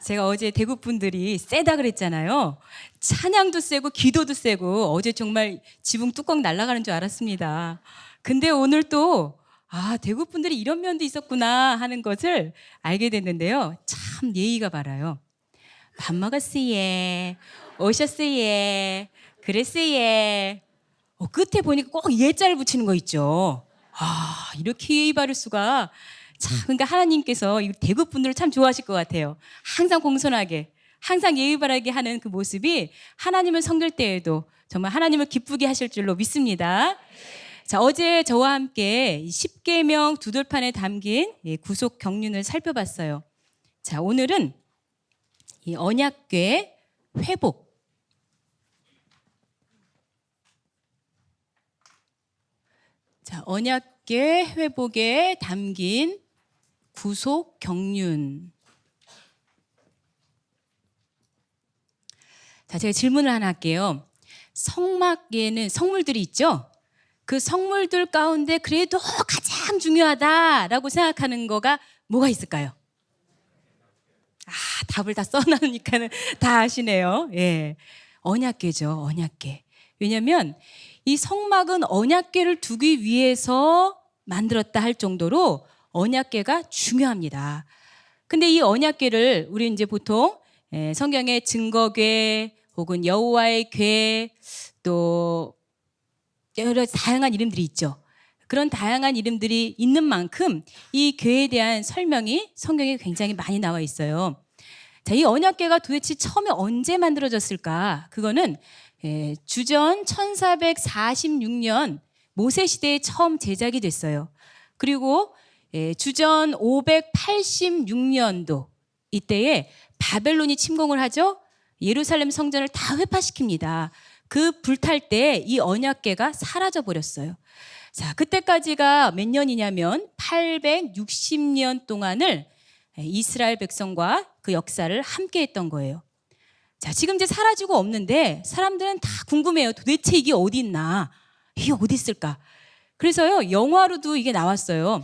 제가 어제 대구 분들이 세다 그랬잖아요. 찬양도 세고 기도도 세고 어제 정말 지붕 뚜껑 날아가는 줄 알았습니다. 근데 오늘 또 대구 분들이 이런 면도 있었구나 하는 것을 알게 됐는데요. 참 예의가 바라요. 밥 먹었어예. 오셨어예. 그랬어예. 끝에 보니까 꼭 예자를 붙이는 거 있죠. 이렇게 예의 바를 수가. 참, 그러니까 하나님께서 이 대구 분들을 참 좋아하실 것 같아요. 항상 공손하게, 항상 예의 바르게 하는 그 모습이 하나님을 섬길 때에도 정말 하나님을 기쁘게 하실 줄로 믿습니다. 자, 어제 저와 함께 10계명 두돌판에 담긴 구속 경륜을 살펴봤어요. 자, 오늘은 이 언약궤 회복. 자, 언약궤 회복에 담긴 구속 경륜. 자, 제가 질문을 하나 할게요. 성막에는 성물들이 있죠? 그 성물들 가운데 그래도 가장 중요하다라고 생각하는 거가 뭐가 있을까요? 답을 다 써놨으니까는 다 아시네요. 예. 언약궤죠, 언약궤. 왜냐면 이 성막은 언약궤를 두기 위해서 만들었다 할 정도로 언약궤가 중요합니다. 근데 이 언약궤를 우리 이제 보통 성경의 증거궤 혹은 여호와의 궤 또 여러 다양한 이름들이 있죠. 그런 다양한 이름들이 있는 만큼 이 궤에 대한 설명이 성경에 굉장히 많이 나와 있어요. 자, 이 언약궤가 도대체 처음에 언제 만들어졌을까? 그거는 주전 1446년 모세 시대에 처음 제작이 됐어요. 그리고 주전 586년도 이때에 바벨론이 침공을 하죠. 예루살렘 성전을 다 회파시킵니다. 그 불탈 때 이 언약궤가 사라져 버렸어요. 자, 그때까지가 몇 년이냐면 860년 동안을 이스라엘 백성과 그 역사를 함께 했던 거예요. 자, 지금 이제 사라지고 없는데 사람들은 다 궁금해요. 도대체 이게 어디 있나? 이게 어디 있을까? 그래서요, 영화로도 이게 나왔어요.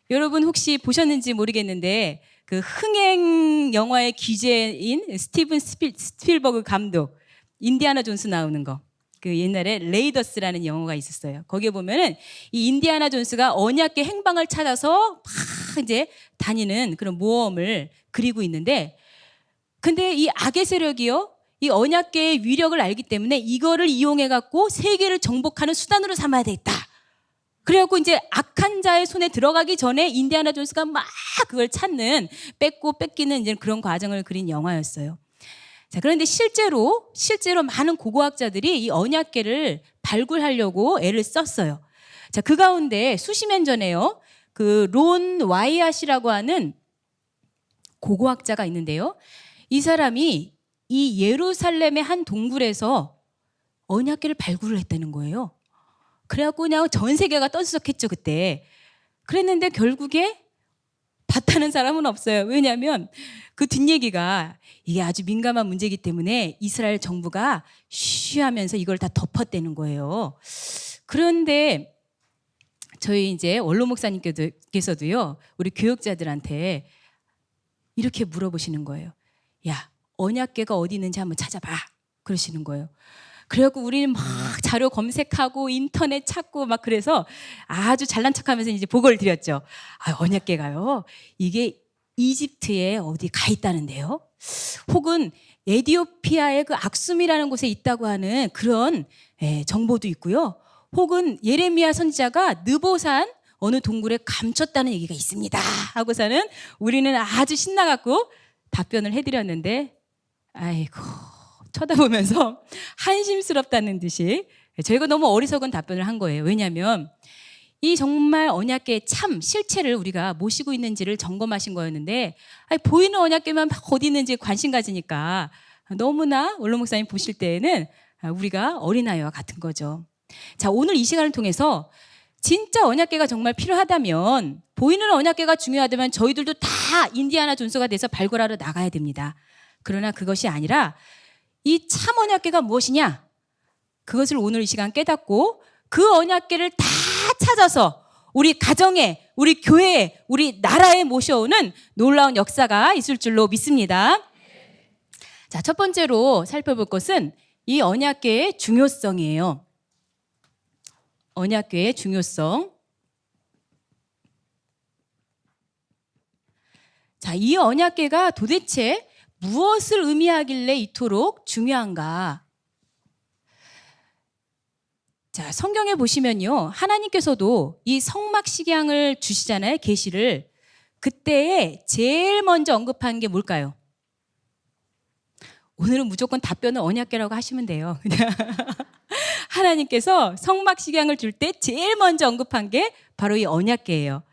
여러분 혹시 보셨는지 모르겠는데 그 흥행 영화의 기재인 스티븐 스필버그 감독, 인디아나 존스 나오는 거, 그 옛날에 레이더스라는 영화가 있었어요. 거기에 보면은 이 인디아나 존스가 언약궤 행방을 찾아서 막 이제 다니는 그런 모험을 그리고 있는데, 근데 이 악의 세력이요, 이 언약궤의 위력을 알기 때문에 이거를 이용해 갖고 세계를 정복하는 수단으로 삼아야 되겠다. 그래갖고 이제 악한 자의 손에 들어가기 전에 인디아나 존스가 막 그걸 찾는, 뺏고 뺏기는 이제 그런 과정을 그린 영화였어요. 자, 그런데 실제로 많은 고고학자들이 이 언약궤를 발굴하려고 애를 썼어요. 자, 그 가운데 수십 년 전에요, 그 론 와이앗이라고 하는 고고학자가 있는데요. 이 사람이 이 예루살렘의 한 동굴에서 언약궤를 발굴을 했다는 거예요. 그래갖고 그냥 전 세계가 떠들썩했죠, 그때. 그랬는데 결국에 봤다는 사람은 없어요. 왜냐하면 그 뒷얘기가 이게 아주 민감한 문제이기 때문에 이스라엘 정부가 쉬하면서 이걸 다 덮었다는 거예요. 그런데 저희 이제 원로 목사님께서도요, 우리 교역자들한테 이렇게 물어보시는 거예요. 야, 언약궤가 어디 있는지 한번 찾아봐. 그러시는 거예요. 그래갖고 우리는 막 자료 검색하고 인터넷 찾고 막 그래서 아주 잘난 척하면서 이제 보고를 드렸죠. 언약궤가요, 이게 이집트에 어디 가 있다는데요. 혹은 에티오피아의 그 악숨이라는 곳에 있다고 하는 그런 정보도 있고요. 혹은 예레미야 선지자가 느보산 어느 동굴에 감췄다는 얘기가 있습니다 하고서는 우리는 아주 신나갖고 답변을 해드렸는데, 아이고, 쳐다보면서 한심스럽다는 듯이 저희가 너무 어리석은 답변을 한 거예요. 왜냐하면 이 정말 언약궤의 참 실체를 우리가 모시고 있는지를 점검하신 거였는데, 보이는 언약궤만 어디 있는지 관심 가지니까 너무나 원로 목사님 보실 때에는 우리가 어린아이와 같은 거죠. 자, 오늘 이 시간을 통해서 진짜 언약궤가 정말 필요하다면, 보이는 언약궤가 중요하다면 저희들도 다 인디아나 존스가 돼서 발굴하러 나가야 됩니다. 그러나 그것이 아니라 이 참 언약궤가 무엇이냐? 그것을 오늘 이 시간 깨닫고 그 언약궤를 다 찾아서 우리 가정에, 우리 교회에, 우리 나라에 모셔오는 놀라운 역사가 있을 줄로 믿습니다. 자, 첫 번째로 살펴볼 것은 이 언약궤의 중요성이에요. 언약궤의 중요성. 자, 이 언약궤가 도대체 무엇을 의미하길래 이토록 중요한가? 자, 성경에 보시면요, 하나님께서도 이 성막식양을 주시잖아요, 계시를. 그때에 제일 먼저 언급한 게 뭘까요? 오늘은 무조건 답변은 언약궤라고 하시면 돼요. 하나님께서 성막식양을 줄 때 제일 먼저 언급한 게 바로 이 언약궤예요.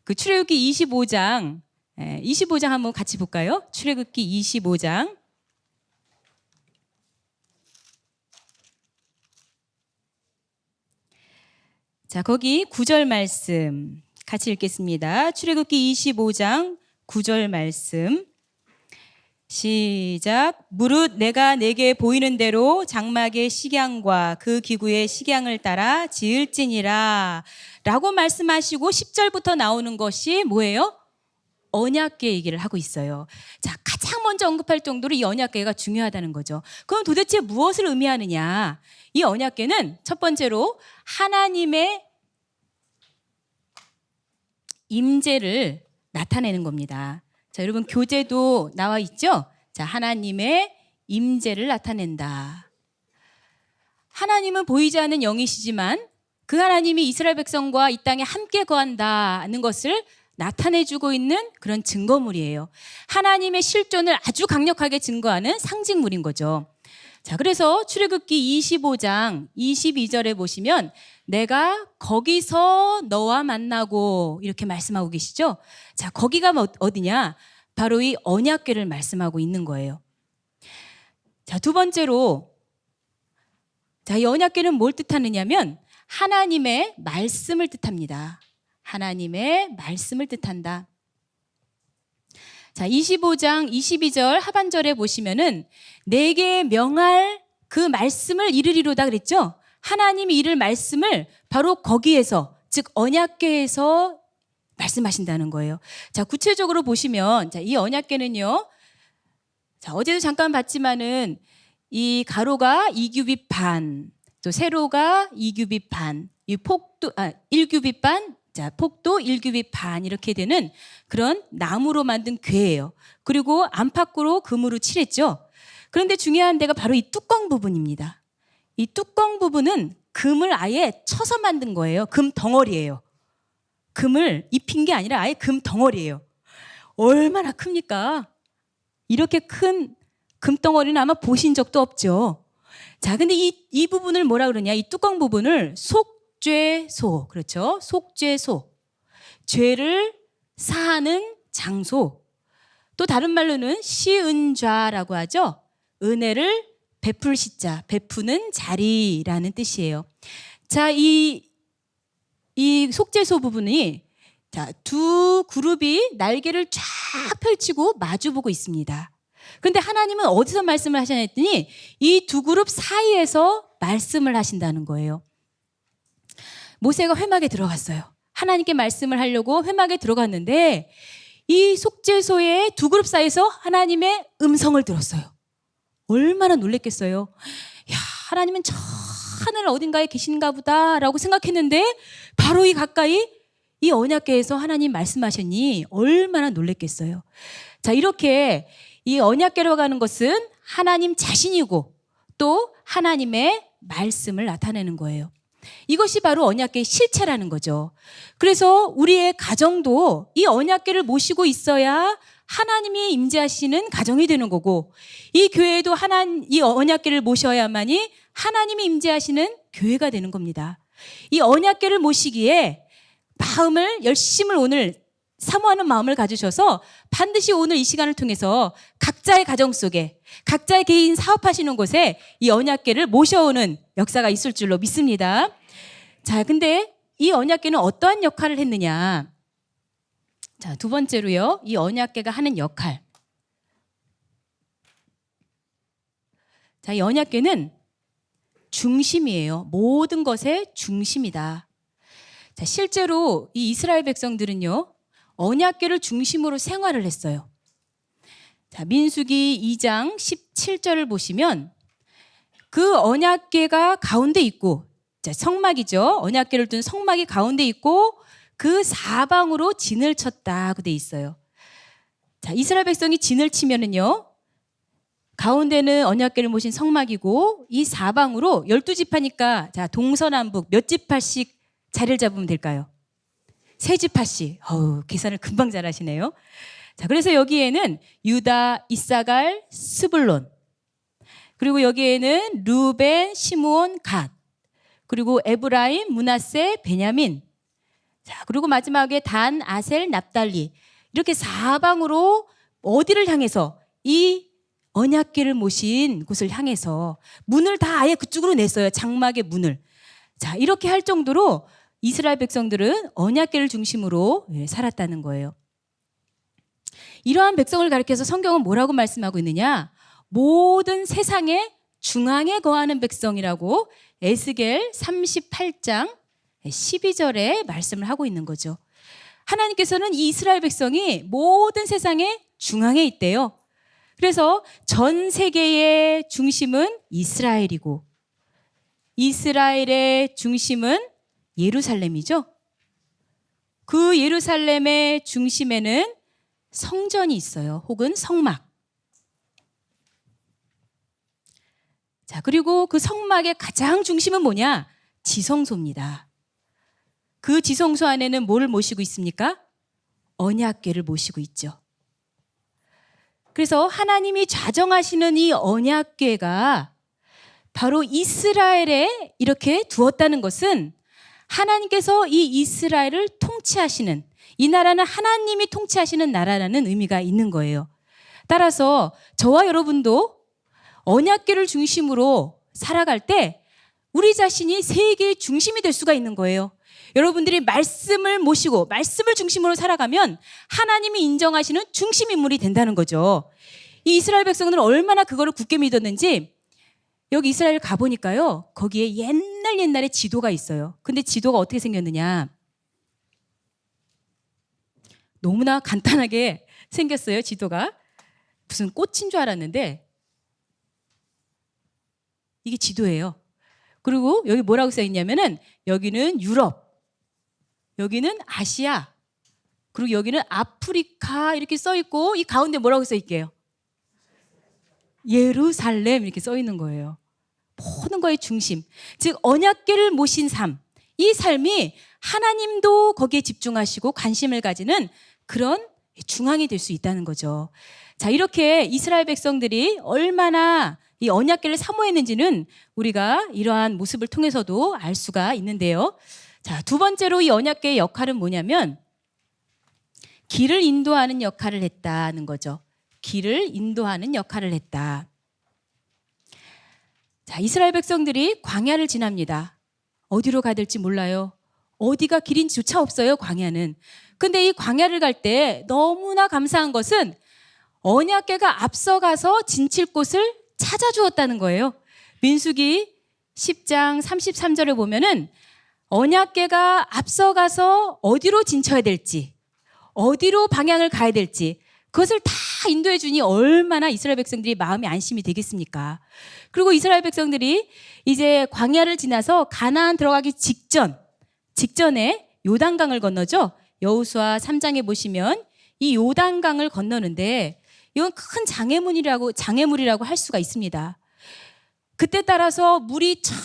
그 출애굽기 25장 한번 같이 볼까요? 출애굽기 25장. 자, 거기 9절 말씀 같이 읽겠습니다. 출애굽기 25장 9절 말씀. 시작. 무릇 내가 내게 보이는 대로 장막의 식양과 그 기구의 식양을 따라 지을지니라 라고 말씀하시고 10절부터 나오는 것이 뭐예요? 언약궤 얘기를 하고 있어요. 자, 가장 먼저 언급할 정도로 이 언약궤가 중요하다는 거죠. 그럼 도대체 무엇을 의미하느냐? 이 언약궤는 첫 번째로 하나님의 임재를 나타내는 겁니다. 자, 여러분 교재도 나와 있죠? 자, 하나님의 임재를 나타낸다. 하나님은 보이지 않는 영이시지만 그 하나님이 이스라엘 백성과 이 땅에 함께 거한다는 것을 나타내주고 있는 그런 증거물이에요. 하나님의 실존을 아주 강력하게 증거하는 상징물인 거죠. 자, 그래서 출애굽기 25장 22절에 보시면 내가 거기서 너와 만나고 이렇게 말씀하고 계시죠. 자, 거기가 어디냐? 바로 이 언약궤를 말씀하고 있는 거예요. 자, 두 번째로, 자, 이 언약궤는 뭘 뜻하느냐면 하나님의 말씀을 뜻합니다. 하나님의 말씀을 뜻한다. 자, 25장 22절 하반절에 보시면은 내게 명할 그 말씀을 이르리로다 그랬죠? 하나님이 이를 말씀을 바로 거기에서, 즉 언약궤에서 말씀하신다는 거예요. 자, 구체적으로 보시면, 자, 이 언약궤는요, 자, 어제도 잠깐 봤지만은 이 가로가 2규빗 반, 또 세로가 2규빗 반, 이 폭도 1규빗 반, 자, 폭도 1규빗 반 이렇게 되는 그런 나무로 만든 궤예요. 그리고 안팎으로 금으로 칠했죠. 그런데 중요한 데가 바로 이 뚜껑 부분입니다. 이 뚜껑 부분은 금을 아예 쳐서 만든 거예요. 금 덩어리예요. 금을 입힌 게 아니라 아예 금 덩어리예요. 얼마나 큽니까? 이렇게 큰 금덩어리는 아마 보신 적도 없죠. 자, 근데 이 부분을 뭐라 그러냐? 이 뚜껑 부분을 속죄소, 그렇죠? 속죄소. 죄를 사하는 장소. 또 다른 말로는 시은좌라고 하죠. 은혜를 베풀 시자, 베푸는 자리라는 뜻이에요. 자, 이 속죄소 부분이, 자, 두 그룹이 날개를 쫙 펼치고 마주보고 있습니다. 그런데 하나님은 어디서 말씀을 하시냐 했더니 이 두 그룹 사이에서 말씀을 하신다는 거예요. 모세가 회막에 들어갔어요. 하나님께 말씀을 하려고 회막에 들어갔는데 이 속죄소의 두 그룹 사이에서 하나님의 음성을 들었어요. 얼마나 놀랬겠어요. 야, 하나님은 저 하늘 어딘가에 계신가 보다라고 생각했는데 바로 이 가까이 이 언약궤에서 하나님 말씀하셨니 얼마나 놀랬겠어요. 자, 이렇게 이 언약궤로 가는 것은 하나님 자신이고 또 하나님의 말씀을 나타내는 거예요. 이것이 바로 언약궤의 실체라는 거죠. 그래서 우리의 가정도 이 언약궤를 모시고 있어야 하나님이 임재하시는 가정이 되는 거고, 이 교회도 이 언약궤를 모셔야만이 하나님이 임재하시는 교회가 되는 겁니다. 이 언약궤를 모시기에 마음을 열심을 오늘 사모하는 마음을 가지셔서 반드시 오늘 이 시간을 통해서 각자의 가정 속에, 각자의 개인 사업하시는 곳에 이 언약궤를 모셔오는 역사가 있을 줄로 믿습니다. 자, 근데 이 언약궤는 어떠한 역할을 했느냐? 자, 두 번째로요, 이 언약궤가 하는 역할. 자, 이 언약궤는 중심이에요. 모든 것의 중심이다. 자, 실제로 이 이스라엘 백성들은요, 언약궤를 중심으로 생활을 했어요. 자, 민수기 2장 17절을 보시면 그 언약궤가 가운데 있고, 자, 성막이죠. 언약궤를 둔 성막이 가운데 있고 그 사방으로 진을 쳤다고 돼 있어요. 자, 이스라엘 백성이 진을 치면은요, 가운데는 언약궤를 모신 성막이고 이 사방으로 12지파니까 자, 동서남북 몇 지파씩 자리를 잡으면 될까요? 3지파씩. 계산을 금방 잘하시네요. 자, 그래서 여기에는 유다, 이사갈, 스불론, 그리고 여기에는 루벤, 시므온, 갓, 그리고 에브라임, 므낫세, 베냐민, 자, 그리고 마지막에 단, 아셀, 납달리, 이렇게 사방으로 어디를 향해서, 이 언약궤를 모신 곳을 향해서 문을 다 아예 그쪽으로 냈어요. 장막의 문을. 자, 이렇게 할 정도로 이스라엘 백성들은 언약궤를 중심으로 살았다는 거예요. 이러한 백성을 가리켜서 성경은 뭐라고 말씀하고 있느냐? 모든 세상의 중앙에 거하는 백성이라고 에스겔 38장 12절에 말씀을 하고 있는 거죠. 하나님께서는 이 이스라엘 백성이 모든 세상의 중앙에 있대요. 그래서 전 세계의 중심은 이스라엘이고 이스라엘의 중심은 예루살렘이죠. 그 예루살렘의 중심에는 성전이 있어요. 혹은 성막. 자, 그리고 그 성막의 가장 중심은 뭐냐? 지성소입니다. 그 지성소 안에는 뭐를 모시고 있습니까? 언약궤를 모시고 있죠. 그래서 하나님이 좌정하시는 이 언약궤가 바로 이스라엘에 이렇게 두었다는 것은 하나님께서 이 이스라엘을 통치하시는, 이 나라는 하나님이 통치하시는 나라라는 의미가 있는 거예요. 따라서 저와 여러분도 언약궤를 중심으로 살아갈 때 우리 자신이 세계의 중심이 될 수가 있는 거예요. 여러분들이 말씀을 모시고 말씀을 중심으로 살아가면 하나님이 인정하시는 중심 인물이 된다는 거죠. 이 이스라엘 백성들은 얼마나 그거를 굳게 믿었는지 여기 이스라엘 가보니까요, 거기에 옛날에 지도가 있어요. 근데 지도가 어떻게 생겼느냐, 너무나 간단하게 생겼어요. 지도가 무슨 꽃인 줄 알았는데 이게 지도예요. 그리고 여기 뭐라고 써 있냐면은 여기는 유럽, 여기는 아시아, 그리고 여기는 아프리카 이렇게 써 있고 이 가운데 뭐라고 써 있게요? 예루살렘 이렇게 써 있는 거예요. 모든 거의 중심, 즉 언약궤를 모신 삶, 이 삶이 하나님도 거기에 집중하시고 관심을 가지는 그런 중앙이 될 수 있다는 거죠. 자, 이렇게 이스라엘 백성들이 얼마나 이 언약궤를 사모했는지는 우리가 이러한 모습을 통해서도 알 수가 있는데요. 자, 두 번째로 이 언약궤의 역할은 뭐냐면 길을 인도하는 역할을 했다는 거죠. 길을 인도하는 역할을 했다. 자, 이스라엘 백성들이 광야를 지납니다. 어디로 가야 될지 몰라요. 어디가 길인지조차 없어요, 광야는. 근데 이 광야를 갈 때 너무나 감사한 것은 언약궤가 앞서가서 진칠 곳을 찾아주었다는 거예요. 민수기 10장 33절에 보면은 언약궤가 앞서가서 어디로 진쳐야 될지, 어디로 방향을 가야 될지 그것을 다 인도해 주니 얼마나 이스라엘 백성들이 마음이 안심이 되겠습니까? 그리고 이스라엘 백성들이 이제 광야를 지나서 가나안 들어가기 직전에 요단강을 건너죠. 여호수아 3장에 보시면 이 요단강을 건너는데 이건 큰 장애물이라고 할 수가 있습니다. 그때 따라서 물이 참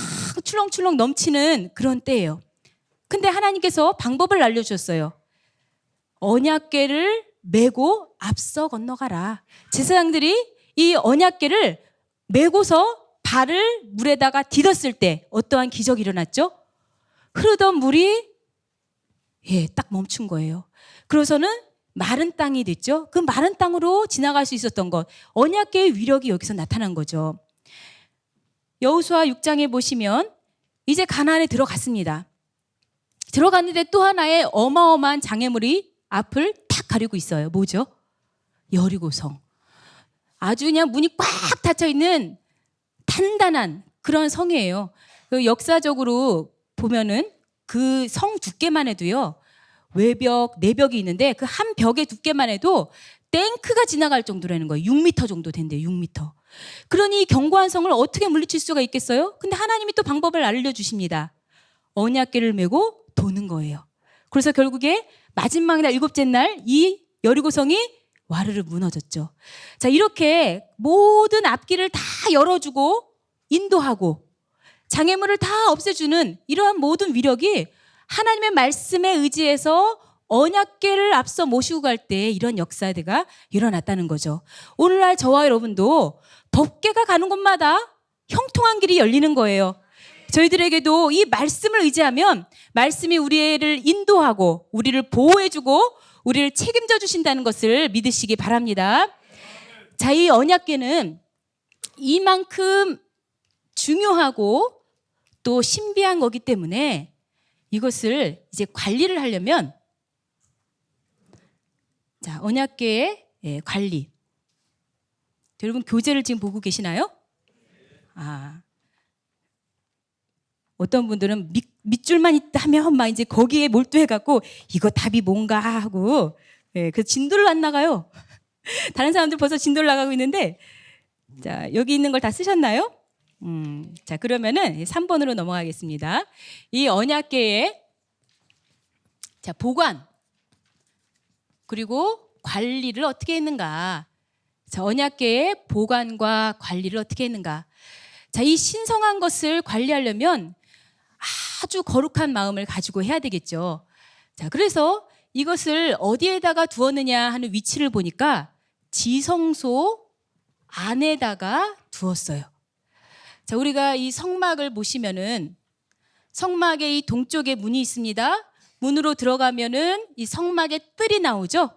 출렁출렁 넘치는 그런 때예요. 근데 하나님께서 방법을 알려주셨어요. 언약궤를 메고 앞서 건너가라. 제사장들이 이 언약궤를 메고서 발을 물에다가 디뎠을 때 어떠한 기적이 일어났죠? 흐르던 물이 딱 멈춘 거예요. 그래서는 마른 땅이 됐죠. 그 마른 땅으로 지나갈 수 있었던 것, 언약궤의 위력이 여기서 나타난 거죠. 여호수아 6장에 보시면 이제 가나안에 들어갔습니다. 들어갔는데 또 하나의 어마어마한 장애물이 앞을 탁 가리고 있어요. 뭐죠? 여리고성. 아주 그냥 문이 꽉 닫혀 있는 단단한 그런 성이에요. 역사적으로 보면은 그 성 두께만 해도요. 외벽, 내벽이 있는데 그 한 벽의 두께만 해도 탱크가 지나갈 정도라는 거예요. 6m 정도 된대요. 6m. 그러니 이 견고한 성을 어떻게 물리칠 수가 있겠어요? 근데 하나님이 또 방법을 알려주십니다. 언약궤를 메고 도는 거예요. 그래서 결국에 마지막 날 7째 날 이 여리고성이 와르르 무너졌죠. 자, 이렇게 모든 앞길을 다 열어주고 인도하고 장애물을 다 없애주는 이러한 모든 위력이 하나님의 말씀에 의지해서 언약궤를 앞서 모시고 갈 때 이런 역사가 일어났다는 거죠. 오늘날 저와 여러분도 법궤가 가는 곳마다 형통한 길이 열리는 거예요. 저희들에게도 이 말씀을 의지하면 말씀이 우리를 인도하고 우리를 보호해주고 우리를 책임져 주신다는 것을 믿으시기 바랍니다. 자, 이 언약궤는 이만큼 중요하고 또 신비한 거기 때문에 이것을 이제 관리를 하려면 자, 언약궤의 관리. 여러분 교재를 지금 보고 계시나요? 어떤 분들은 밑줄만 있다면 막 이제 거기에 몰두해갖고 이거 답이 뭔가 하고 그 진도를 안 나가요. 다른 사람들 벌써 진도를 나가고 있는데 자, 여기 있는 걸 다 쓰셨나요? 자, 그러면은 3번으로 넘어가겠습니다. 이 언약궤의 자, 보관 그리고 관리를 어떻게 했는가? 자, 언약궤의 보관과 관리를 어떻게 했는가? 자, 이 신성한 것을 관리하려면 아주 거룩한 마음을 가지고 해야 되겠죠. 자, 그래서 이것을 어디에다가 두었느냐 하는 위치를 보니까 지성소 안에다가 두었어요. 자, 우리가 이 성막을 보시면은 성막의 이 동쪽에 문이 있습니다. 문으로 들어가면은 이 성막의 뜰이 나오죠.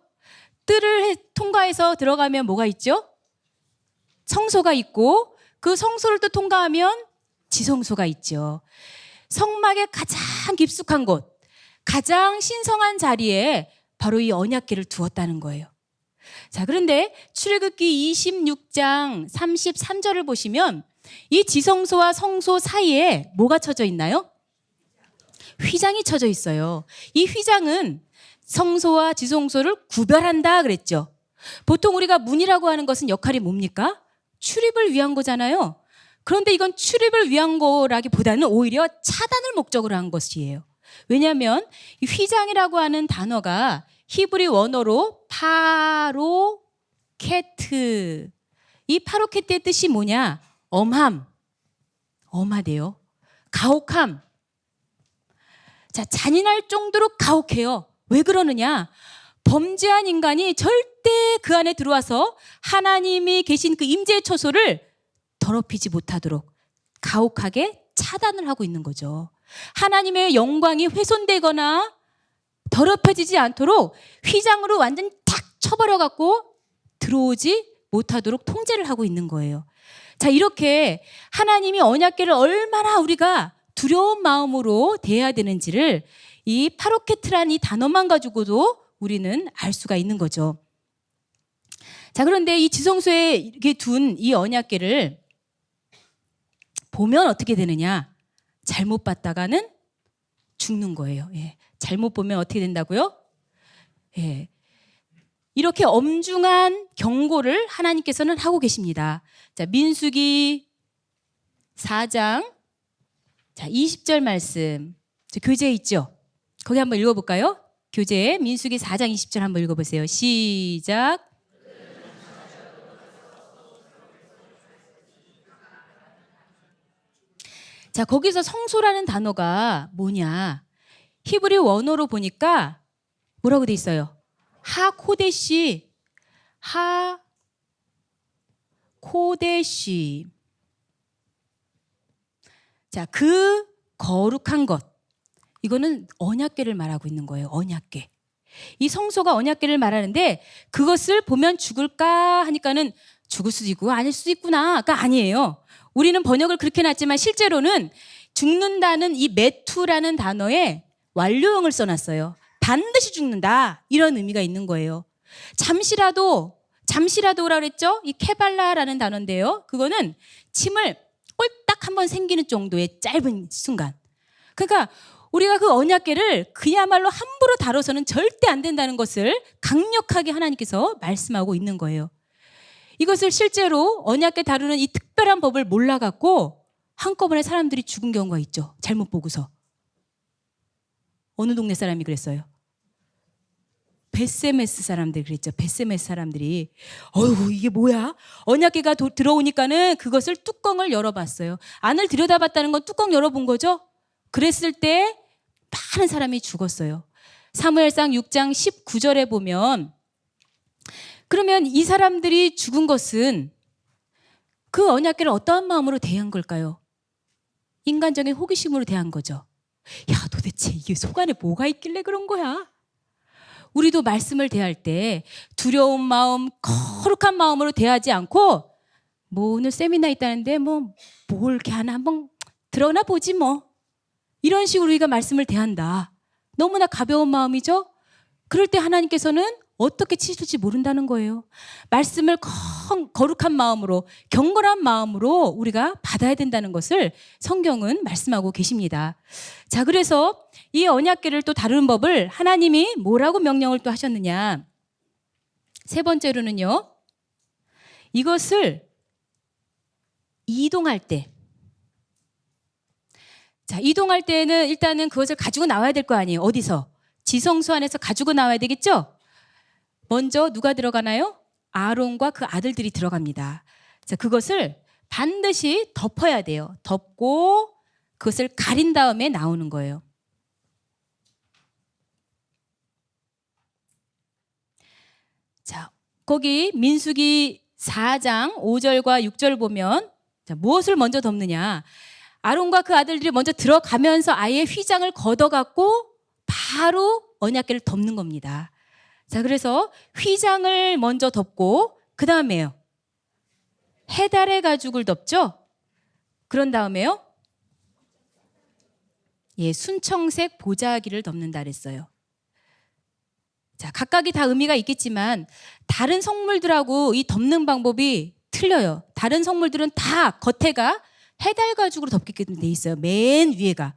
뜰을 통과해서 들어가면 뭐가 있죠? 성소가 있고 그 성소를 또 통과하면 지성소가 있죠. 성막의 가장 깊숙한 곳, 가장 신성한 자리에 바로 이 언약궤를 두었다는 거예요. 자, 그런데 출애굽기 26장 33절을 보시면 이 지성소와 성소 사이에 뭐가 쳐져 있나요? 휘장이 쳐져 있어요. 이 휘장은 성소와 지성소를 구별한다 그랬죠. 보통 우리가 문이라고 하는 것은 역할이 뭡니까? 출입을 위한 거잖아요. 그런데 이건 출입을 위한 거라기보다는 오히려 차단을 목적으로 한 것이에요. 왜냐하면 이 휘장이라고 하는 단어가 히브리 원어로 파로케트. 이 파로케트의 뜻이 뭐냐? 엄함, 엄하대요. 가혹함. 자, 잔인할 정도로 가혹해요. 왜 그러느냐? 범죄한 인간이 절대 그 안에 들어와서 하나님이 계신 그 임재의 처소를 더럽히지 못하도록 가혹하게 차단을 하고 있는 거죠. 하나님의 영광이 훼손되거나 더럽혀지지 않도록 휘장으로 완전히 탁 쳐버려갖고 들어오지 못하도록 통제를 하고 있는 거예요. 자, 이렇게 하나님이 언약궤를 얼마나 우리가 두려운 마음으로 대해야 되는지를 이 파로케트라는 이 단어만 가지고도 우리는 알 수가 있는 거죠. 자, 그런데 이 지성소에 이렇게 둔 이 언약궤를 보면 어떻게 되느냐? 잘못 봤다가는 죽는 거예요. 예. 잘못 보면 어떻게 된다고요? 예. 이렇게 엄중한 경고를 하나님께서는 하고 계십니다. 자, 민수기 4장 자, 20절 말씀. 저 교재에 있죠? 거기 한번 읽어볼까요? 교재에 민수기 4장 20절 한번 읽어보세요. 시작. 자, 거기서 성소라는 단어가 뭐냐? 히브리 원어로 보니까 뭐라고 돼 있어요? 하코데시. 하코데시. 자, 그 거룩한 것. 이거는 언약궤를 말하고 있는 거예요. 언약궤. 이 성소가 언약궤를 말하는데 그것을 보면 죽을까 하니까는 죽을 수도 있고 아닐 수도 있구나가 아니에요. 우리는 번역을 그렇게 놨지만 실제로는 죽는다는 이 메투라는 단어에 완료형을 써놨어요. 반드시 죽는다 이런 의미가 있는 거예요. 잠시라도라 그랬죠? 이 케발라라는 단어인데요. 그거는 침을 꼴딱 한번 생기는 정도의 짧은 순간. 그러니까 우리가 그 언약궤를 그야말로 함부로 다뤄서는 절대 안 된다는 것을 강력하게 하나님께서 말씀하고 있는 거예요. 이것을 실제로 언약궤 다루는 이 특별한 법을 몰라갖고 한꺼번에 사람들이 죽은 경우가 있죠. 잘못 보고서. 어느 동네 사람이 그랬어요? 베세메스 사람들이 그랬죠. 베세메스 사람들이 어휴 이게 뭐야? 언약궤가 들어오니까는 그것을 뚜껑을 열어봤어요. 안을 들여다봤다는 건 뚜껑 열어본 거죠. 그랬을 때 많은 사람이 죽었어요. 사무엘상 6장 19절에 보면 그러면 이 사람들이 죽은 것은 그 언약궤를 어떠한 마음으로 대한 걸까요? 인간적인 호기심으로 대한 거죠. 야 도대체 이게 속 안에 뭐가 있길래 그런 거야? 우리도 말씀을 대할 때 두려운 마음, 거룩한 마음으로 대하지 않고 뭐 오늘 세미나 있다는데 뭐 뭘 이렇게 하나 한번 들어나 보지 뭐 이런 식으로 우리가 말씀을 대한다. 너무나 가벼운 마음이죠. 그럴 때 하나님께서는 어떻게 치실지 모른다는 거예요. 말씀을 거룩한 마음으로 경건한 마음으로 우리가 받아야 된다는 것을 성경은 말씀하고 계십니다. 자, 그래서 이 언약궤를 또 다루는 법을 하나님이 뭐라고 명령을 또 하셨느냐. 세 번째로는요. 이것을 이동할 때. 자, 이동할 때는 일단은 그것을 가지고 나와야 될 거 아니에요. 어디서? 지성소 안에서 가지고 나와야 되겠죠? 먼저 누가 들어가나요? 아론과 그 아들들이 들어갑니다. 자, 그것을 반드시 덮어야 돼요. 덮고 그것을 가린 다음에 나오는 거예요. 자, 거기 민수기 4장 5절과 6절 보면 자, 무엇을 먼저 덮느냐? 아론과 그 아들들이 먼저 들어가면서 아예 휘장을 걷어갖고 바로 언약궤를 덮는 겁니다. 자, 그래서 휘장을 먼저 덮고 그 다음에요. 해달의 가죽을 덮죠. 그런 다음에요. 예, 순청색 보자기를 덮는다 그랬어요. 자, 각각이 다 의미가 있겠지만 다른 성물들하고 이 덮는 방법이 틀려요. 다른 성물들은 다 겉에가 해달 가죽으로 덮게 돼 있어요. 맨 위에가.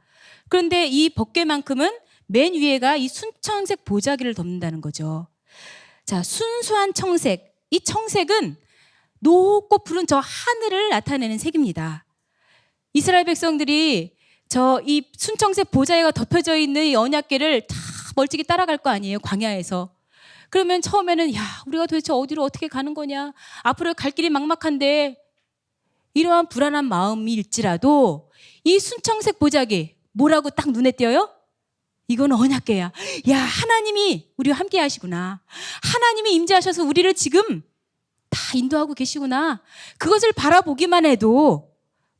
그런데 이 법궤만큼은 맨 위에가 이 순청색 보자기를 덮는다는 거죠. 자, 순수한 청색. 이 청색은 높고 푸른 저 하늘을 나타내는 색입니다. 이스라엘 백성들이 저 이 순청색 보자기가 덮여져 있는 이 언약궤를 다 멀찍이 따라갈 거 아니에요. 광야에서. 그러면 처음에는 야, 우리가 도대체 어디로 어떻게 가는 거냐. 앞으로 갈 길이 막막한데 이러한 불안한 마음일지라도 이 순청색 보자기 뭐라고 딱 눈에 띄어요? 이건 언약궤야. 야, 하나님이 우리와 함께 하시구나. 하나님이 임재하셔서 우리를 지금 다 인도하고 계시구나. 그것을 바라보기만 해도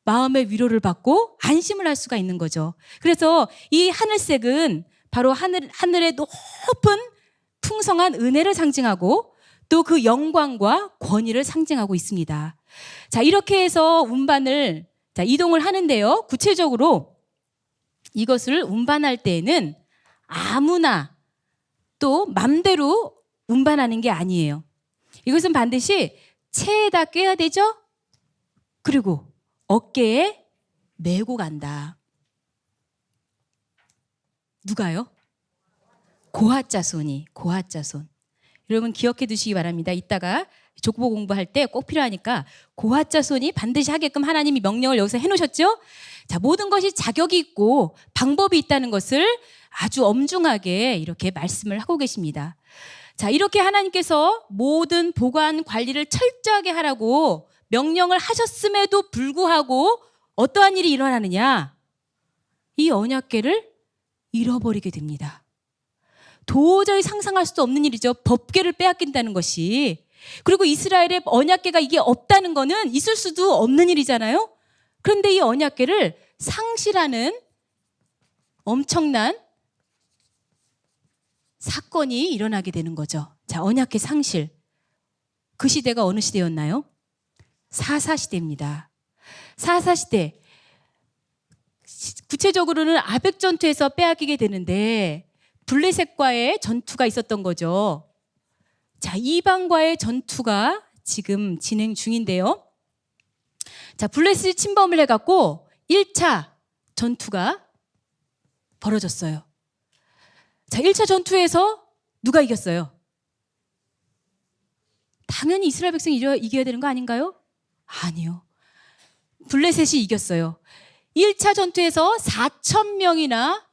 마음의 위로를 받고 안심을 할 수가 있는 거죠. 그래서 이 하늘색은 바로 하늘의 높은 풍성한 은혜를 상징하고 또 그 영광과 권위를 상징하고 있습니다. 자, 이렇게 해서 운반을 이동을 하는데요. 구체적으로 이것을 운반할 때에는 아무나 또 맘대로 운반하는 게 아니에요. 이것은 반드시 체에다 꿰야 되죠? 그리고 어깨에 메고 간다. 누가요? 고핫자손이, 고핫자손. 여러분 기억해 두시기 바랍니다. 이따가 족보 공부할 때 꼭 필요하니까 고핫자손이 반드시 하게끔 하나님이 명령을 여기서 해놓으셨죠? 자, 모든 것이 자격이 있고 방법이 있다는 것을 아주 엄중하게 이렇게 말씀을 하고 계십니다. 자, 이렇게 하나님께서 모든 보관 관리를 철저하게 하라고 명령을 하셨음에도 불구하고 어떠한 일이 일어나느냐? 이 언약궤를 잃어버리게 됩니다. 도저히 상상할 수도 없는 일이죠. 법궤를 빼앗긴다는 것이. 그리고 이스라엘의 언약궤가 이게 없다는 거는 있을 수도 없는 일이잖아요. 그런데 이 언약궤를 상실하는 엄청난 사건이 일어나게 되는 거죠. 자, 언약궤 상실. 그 시대가 어느 시대였나요? 사사시대입니다. 사사시대. 구체적으로는 아벡 전투에서 빼앗기게 되는데 블레셋과의 전투가 있었던 거죠. 자, 이방과의 전투가 지금 진행 중인데요. 자, 블레셋이 침범을 해갖고 1차 전투가 벌어졌어요. 자, 1차 전투에서 누가 이겼어요? 당연히 이스라엘 백성이 이겨야 되는 거 아닌가요? 아니요. 블레셋이 이겼어요. 1차 전투에서 4,000명이나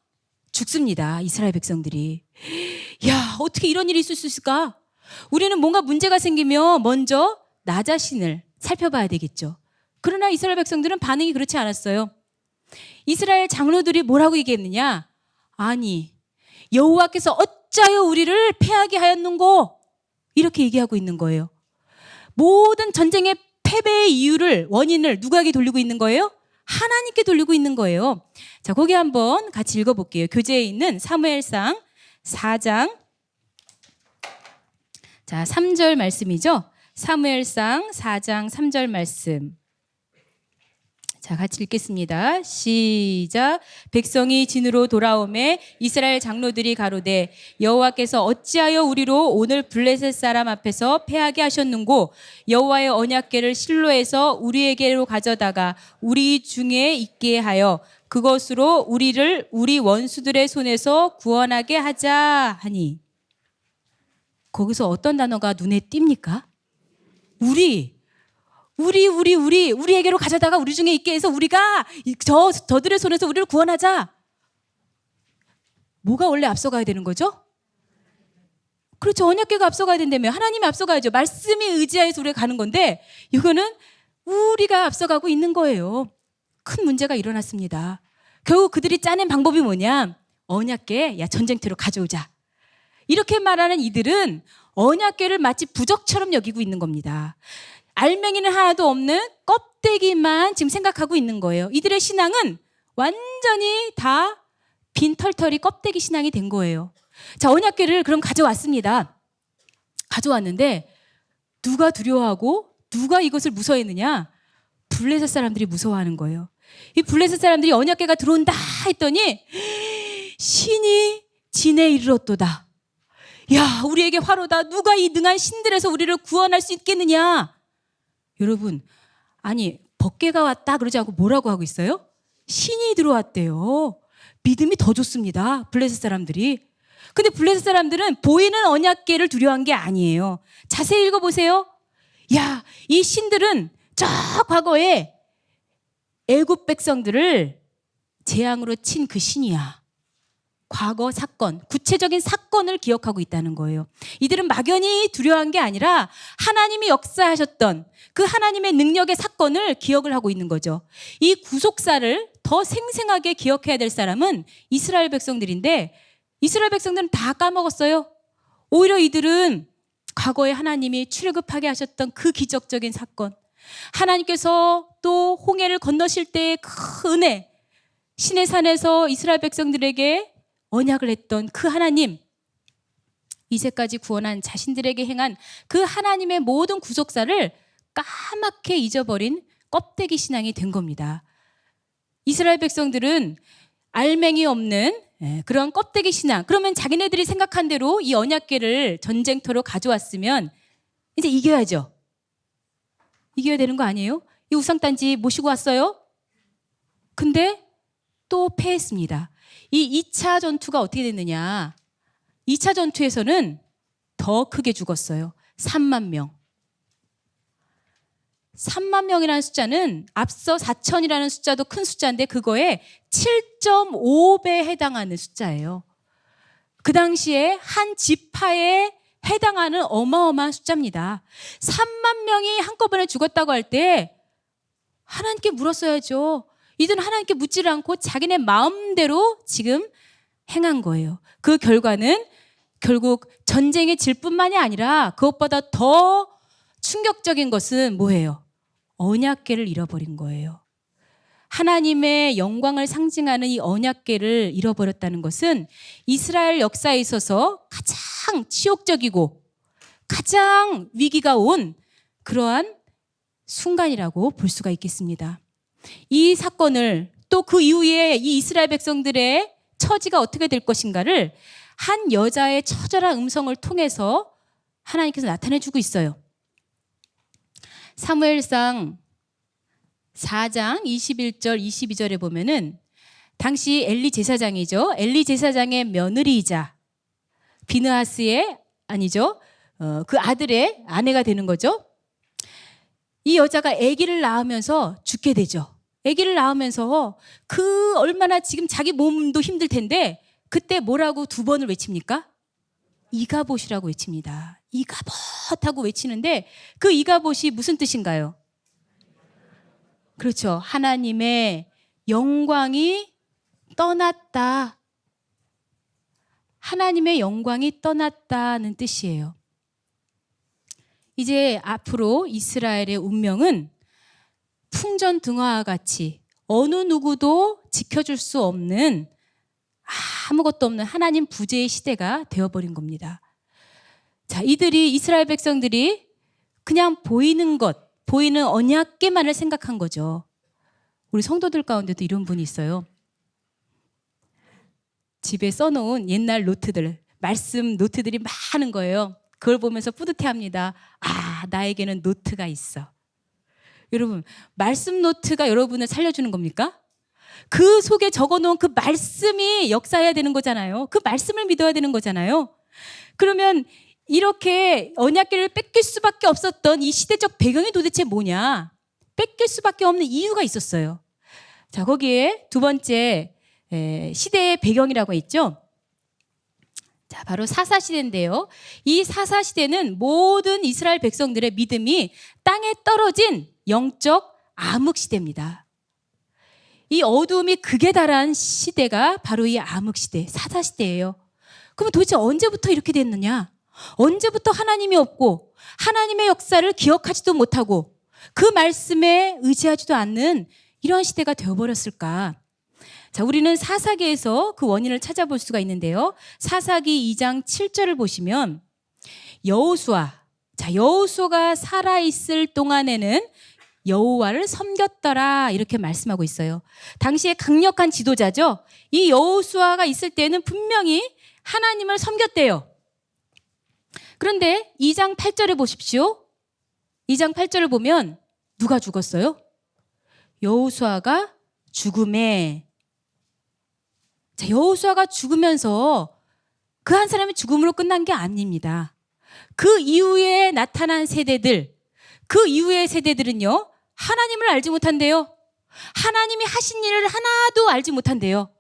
죽습니다. 이스라엘 백성들이. 야, 어떻게 이런 일이 있을 수 있을까? 우리는 뭔가 문제가 생기면 먼저 나 자신을 살펴봐야 되겠죠. 그러나 이스라엘 백성들은 반응이 그렇지 않았어요. 이스라엘 장로들이 뭐라고 얘기했느냐? 아니, 여호와께서 어찌하여 우리를 패하게 하였는고? 이렇게 얘기하고 있는 거예요. 모든 전쟁의 패배의 이유를, 원인을 누구에게 돌리고 있는 거예요? 하나님께 돌리고 있는 거예요. 자, 거기 한번 같이 읽어볼게요. 교재에 있는 사무엘상 4장, 자, 3절 말씀이죠. 사무엘상 4장 3절 말씀. 자, 같이 읽겠습니다. 시작. 백성이 진으로 돌아오매 이스라엘 장로들이 가로되 여호와께서 어찌하여 우리로 오늘 블레셋 사람 앞에서 패하게 하셨는고 여호와의 언약궤를 실로에서 우리에게로 가져다가 우리 중에 있게 하여 그것으로 우리를 우리 원수들의 손에서 구원하게 하자 하니. 거기서 어떤 단어가 눈에 띕니까? 우리에게로 가져다가 우리 중에 있게 해서 우리가 저들의 손에서 우리를 구원하자. 뭐가 원래 앞서가야 되는 거죠? 그렇죠. 언약궤가 앞서가야 된다며. 하나님이 앞서가야죠. 말씀이 의지하여서 우리가 가는 건데 이거는 우리가 앞서가고 있는 거예요. 큰 문제가 일어났습니다. 결국 그들이 짜낸 방법이 뭐냐? 언약궤, 야, 전쟁터로 가져오자. 이렇게 말하는 이들은 언약궤를 마치 부적처럼 여기고 있는 겁니다. 알맹이는 하나도 없는 껍데기만 지금 생각하고 있는 거예요. 이들의 신앙은 완전히 다 빈털털이 껍데기 신앙이 된 거예요. 자, 언약궤를 그럼 가져왔습니다. 가져왔는데 누가 두려워하고 누가 이것을 무서워했느냐? 블레셋 사람들이 무서워하는 거예요. 이 블레셋 사람들이 언약궤가 들어온다 했더니 신이 진에 이르렀도다. 야, 우리에게 화로다. 누가 이 능한 신들에서 우리를 구원할 수 있겠느냐? 여러분, 아니 법궤가 왔다 그러지 않고 뭐라고 하고 있어요? 신이 들어왔대요. 믿음이 더 좋습니다. 블레셋 사람들이. 근데 블레셋 사람들은 보이는 언약궤를 두려워한 게 아니에요. 자세히 읽어보세요. 야, 이 신들은 저 과거에 애굽 백성들을 재앙으로 친 그 신이야. 과거 사건, 구체적인 사건을 기억하고 있다는 거예요. 이들은 막연히 두려워한 게 아니라 하나님이 역사하셨던 그 하나님의 능력의 사건을 기억을 하고 있는 거죠. 이 구속사를 더 생생하게 기억해야 될 사람은 이스라엘 백성들인데 이스라엘 백성들은 다 까먹었어요. 오히려 이들은 과거에 하나님이 출애굽하게 하셨던 그 기적적인 사건, 하나님께서 또 홍해를 건너실 때의 그 은혜, 시내 산에서 이스라엘 백성들에게 언약을 했던 그 하나님, 이제까지 구원한 자신들에게 행한 그 하나님의 모든 구속사를 까맣게 잊어버린 껍데기 신앙이 된 겁니다. 이스라엘 백성들은 알맹이 없는 그런 껍데기 신앙, 그러면 자기네들이 생각한 대로 이 언약궤를 전쟁터로 가져왔으면 이제 이겨야죠. 이겨야 되는 거 아니에요? 이 우상단지 모시고 왔어요. 근데 또 패했습니다. 이 2차 전투가 어떻게 됐느냐? 2차 전투에서는 더 크게 죽었어요. 3만 명. 3만 명이라는 숫자는 앞서 4천이라는 숫자도 큰 숫자인데 그거에 7.5배에 해당하는 숫자예요. 그 당시에 한 지파에 해당하는 어마어마한 숫자입니다. 3만 명이 한꺼번에 죽었다고 할 때 하나님께 물었어야죠. 이들은 하나님께 묻지를 않고 자기네 마음대로 지금 행한 거예요. 그 결과는 결국 전쟁에 질 뿐만이 아니라 그것보다 더 충격적인 것은 뭐예요? 언약궤를 잃어버린 거예요. 하나님의 영광을 상징하는 이 언약궤를 잃어버렸다는 것은 이스라엘 역사에 있어서 가장 치욕적이고 가장 위기가 온 그러한 순간이라고 볼 수가 있겠습니다. 이 사건을 또 그 이후에 이 이스라엘 백성들의 처지가 어떻게 될 것인가를 한 여자의 처절한 음성을 통해서 하나님께서 나타내주고 있어요. 사무엘상 4장 21절 22절에 보면은 당시 엘리 제사장이죠. 엘리 제사장의 며느리이자 비느하스의 아니죠. 그 아들의 아내가 되는 거죠. 이 여자가 아기를 낳으면서 죽게 되죠. 아기를 낳으면서 그 얼마나 지금 자기 몸도 힘들 텐데 그때 뭐라고 두 번을 외칩니까? 이가봇이라고 외칩니다. 이가봇 하고 외치는데 그 이가봇이 무슨 뜻인가요? 그렇죠. 하나님의 영광이 떠났다. 하나님의 영광이 떠났다는 뜻이에요. 이제 앞으로 이스라엘의 운명은 풍전등화와 같이 어느 누구도 지켜줄 수 없는 아무것도 없는 하나님 부재의 시대가 되어버린 겁니다. 자, 이스라엘 백성들이 그냥 보이는 언약궤만을 생각한 거죠. 우리 성도들 가운데도 이런 분이 있어요. 집에 써놓은 옛날 노트들, 말씀 노트들이 많은 거예요. 그걸 보면서 뿌듯해합니다. 아, 나에게는 노트가 있어. 여러분, 말씀 노트가 여러분을 살려주는 겁니까? 그 속에 적어놓은 그 말씀이 역사해야 되는 거잖아요. 그 말씀을 믿어야 되는 거잖아요. 그러면 이렇게 언약궤를 뺏길 수밖에 없었던 이 시대적 배경이 도대체 뭐냐? 뺏길 수밖에 없는 이유가 있었어요. 자, 거기에 두 번째 시대의 배경이라고 했죠. 자, 바로 사사시대인데요. 이 사사시대는 모든 이스라엘 백성들의 믿음이 땅에 떨어진 영적 암흑시대입니다. 이 어두움이 극에 달한 시대가 바로 이 암흑시대, 사사시대예요. 그럼 도대체 언제부터 이렇게 됐느냐? 언제부터 하나님이 없고 하나님의 역사를 기억하지도 못하고 그 말씀에 의지하지도 않는 이런 시대가 되어버렸을까? 자, 우리는 사사기에서 그 원인을 찾아볼 수가 있는데요. 사사기 2장 7절을 보시면 여호수아가 살아있을 동안에는 여호와를 섬겼더라 이렇게 말씀하고 있어요. 당시에 강력한 지도자죠. 이 여호수아가 있을 때는 분명히 하나님을 섬겼대요. 그런데 2장 8절에 보십시오. 2장 8절을 보면 누가 죽었어요? 여호수아가 죽음에. 자, 여호수아가 죽으면서 그 한 사람의 죽음으로 끝난 게 아닙니다. 그 이후에 나타난 세대들, 그 이후의 세대들은요, 하나님을 알지 못한대요. 하나님이 하신 일을 하나도 알지 못한대요.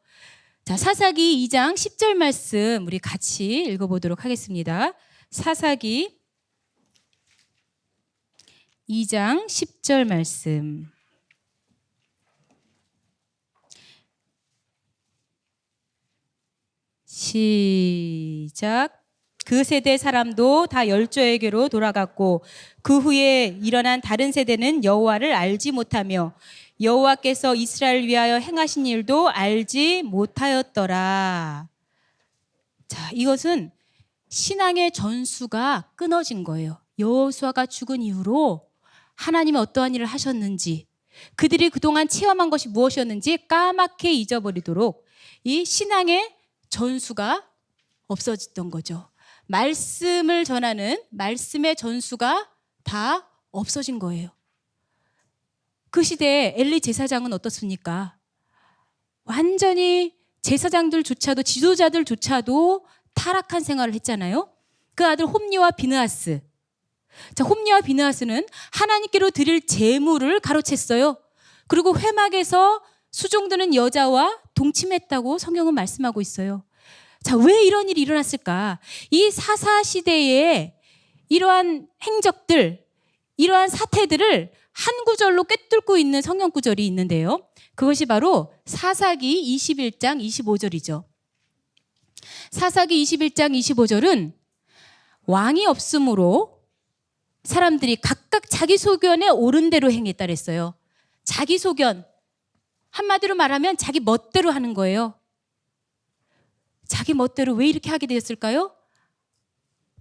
자, 사사기 2장 10절 말씀 우리 같이 읽어보도록 하겠습니다. 사사기 2장 10절 말씀. 시작. 그 세대 사람도 다 열조에게로 돌아갔고 그 후에 일어난 다른 세대는 여호와를 알지 못하며 여호와께서 이스라엘을 위하여 행하신 일도 알지 못하였더라. 자, 이것은 신앙의 전수가 끊어진 거예요. 여호수아가 죽은 이후로 하나님이 어떠한 일을 하셨는지, 그들이 그동안 체험한 것이 무엇이었는지 까맣게 잊어버리도록 이 신앙의 전수가 없어졌던 거죠. 말씀을 전하는 말씀의 전수가 다 없어진 거예요. 그 시대에 엘리 제사장은 어떻습니까? 완전히 제사장들조차도, 지도자들조차도 타락한 생활을 했잖아요. 그 아들 홈리와 비느하스. 자, 홈리와 비느하스는 하나님께로 드릴 제물을 가로챘어요. 그리고 회막에서 수종드는 여자와 동침했다고 성경은 말씀하고 있어요. 자, 왜 이런 일이 일어났을까? 이 사사시대에 이러한 행적들, 이러한 사태들을 한 구절로 꿰뚫고 있는 성경 구절이 있는데요. 그것이 바로 사사기 21장 25절이죠. 사사기 21장 25절은 왕이 없으므로 사람들이 각각 자기 소견에 옳은 대로 행했다 그랬어요. 자기 소견, 한마디로 말하면 자기 멋대로 하는 거예요. 자기 멋대로 왜 이렇게 하게 되었을까요?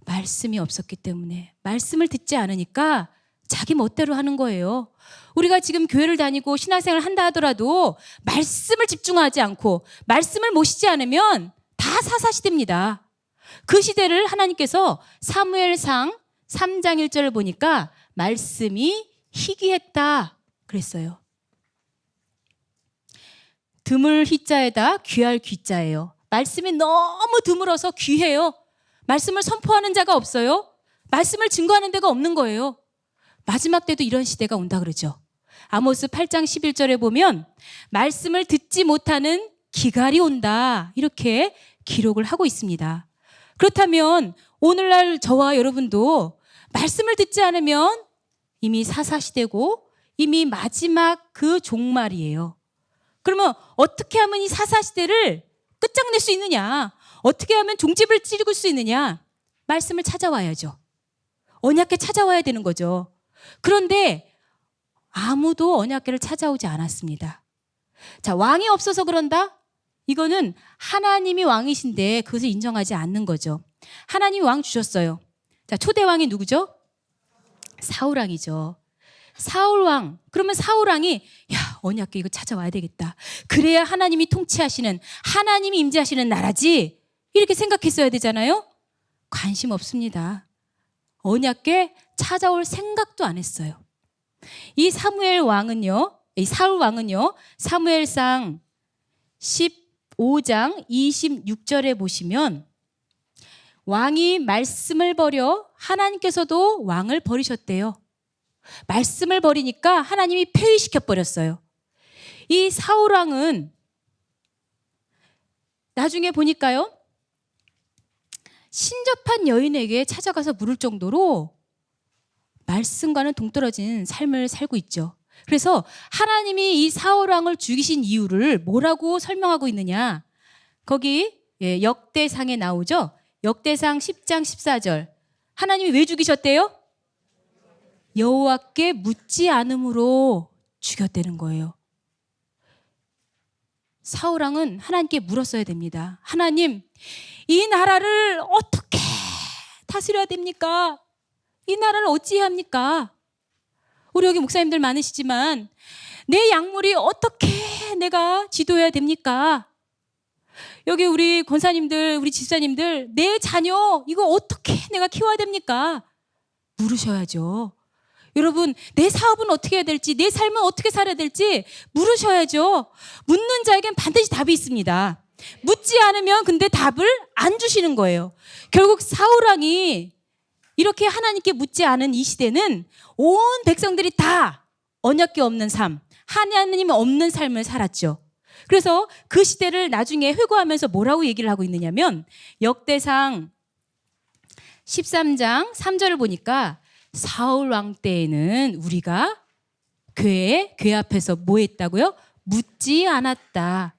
말씀이 없었기 때문에. 말씀을 듣지 않으니까 자기 멋대로 하는 거예요. 우리가 지금 교회를 다니고 신앙생활을 한다 하더라도 말씀을 집중하지 않고 말씀을 모시지 않으면 다 사사시대입니다. 그 시대를 하나님께서 사무엘상 3장 1절을 보니까 말씀이 희귀했다 그랬어요. 드물 희자에다 귀할 귀자예요. 말씀이 너무 드물어서 귀해요. 말씀을 선포하는 자가 없어요. 말씀을 증거하는 데가 없는 거예요. 마지막 때도 이런 시대가 온다 그러죠. 아모스 8장 11절에 보면 말씀을 듣지 못하는 기갈이 온다, 이렇게 기록을 하고 있습니다. 그렇다면 오늘날 저와 여러분도 말씀을 듣지 않으면 이미 사사시대고 이미 마지막 그 종말이에요. 그러면 어떻게 하면 이 사사시대를 끝장낼 수 있느냐? 어떻게 하면 종집을 찍을 수 있느냐? 말씀을 찾아와야죠. 언약궤 찾아와야 되는 거죠. 그런데 아무도 언약궤를 찾아오지 않았습니다. 자, 왕이 없어서 그런다? 이거는 하나님이 왕이신데 그것을 인정하지 않는 거죠. 하나님이 왕 주셨어요. 자, 초대 왕이 누구죠? 사울 왕이죠. 사울 왕. 그러면 사울 왕이 언약궤 이거 찾아와야 되겠다. 그래야 하나님이 통치하시는, 하나님이 임재하시는 나라지, 이렇게 생각했어야 되잖아요. 관심 없습니다. 언약궤 찾아올 생각도 안 했어요. 이 사무엘 왕은요, 이 사울 왕은요, 사무엘상 15장 26절에 보시면 왕이 말씀을 버려 하나님께서도 왕을 버리셨대요. 말씀을 버리니까 하나님이 폐위시켜 버렸어요. 이 사울 왕은 나중에 보니까요, 신접한 여인에게 찾아가서 물을 정도로 말씀과는 동떨어진 삶을 살고 있죠. 그래서 하나님이 이 사울 왕을 죽이신 이유를 뭐라고 설명하고 있느냐? 거기 역대상에 나오죠. 역대상 10장 14절. 하나님이 왜 죽이셨대요? 여호와께 묻지 않음으로 죽였다는 거예요. 사울 왕은 하나님께 물었어야 됩니다. 하나님, 이 나라를 어떻게 다스려야 됩니까? 이 나라를 어찌해야 합니까? 우리 여기 목사님들 많으시지만 내 약물이 어떻게 내가 지도해야 됩니까? 여기 우리 권사님들, 우리 집사님들, 내 자녀 이거 어떻게 내가 키워야 됩니까? 물으셔야죠. 여러분, 내 사업은 어떻게 해야 될지, 내 삶은 어떻게 살아야 될지 물으셔야죠. 묻는 자에겐 반드시 답이 있습니다. 묻지 않으면 근데 답을 안 주시는 거예요. 결국 사울 왕이 이렇게 하나님께 묻지 않은 이 시대는 온 백성들이 다 언약궤 없는 삶, 하나님 없는 삶을 살았죠. 그래서 그 시대를 나중에 회고하면서 뭐라고 얘기를 하고 있느냐면, 역대상 13장 3절을 보니까 사울 왕 때에는 우리가 궤 앞에서 뭐 했다고요? 묻지 않았다.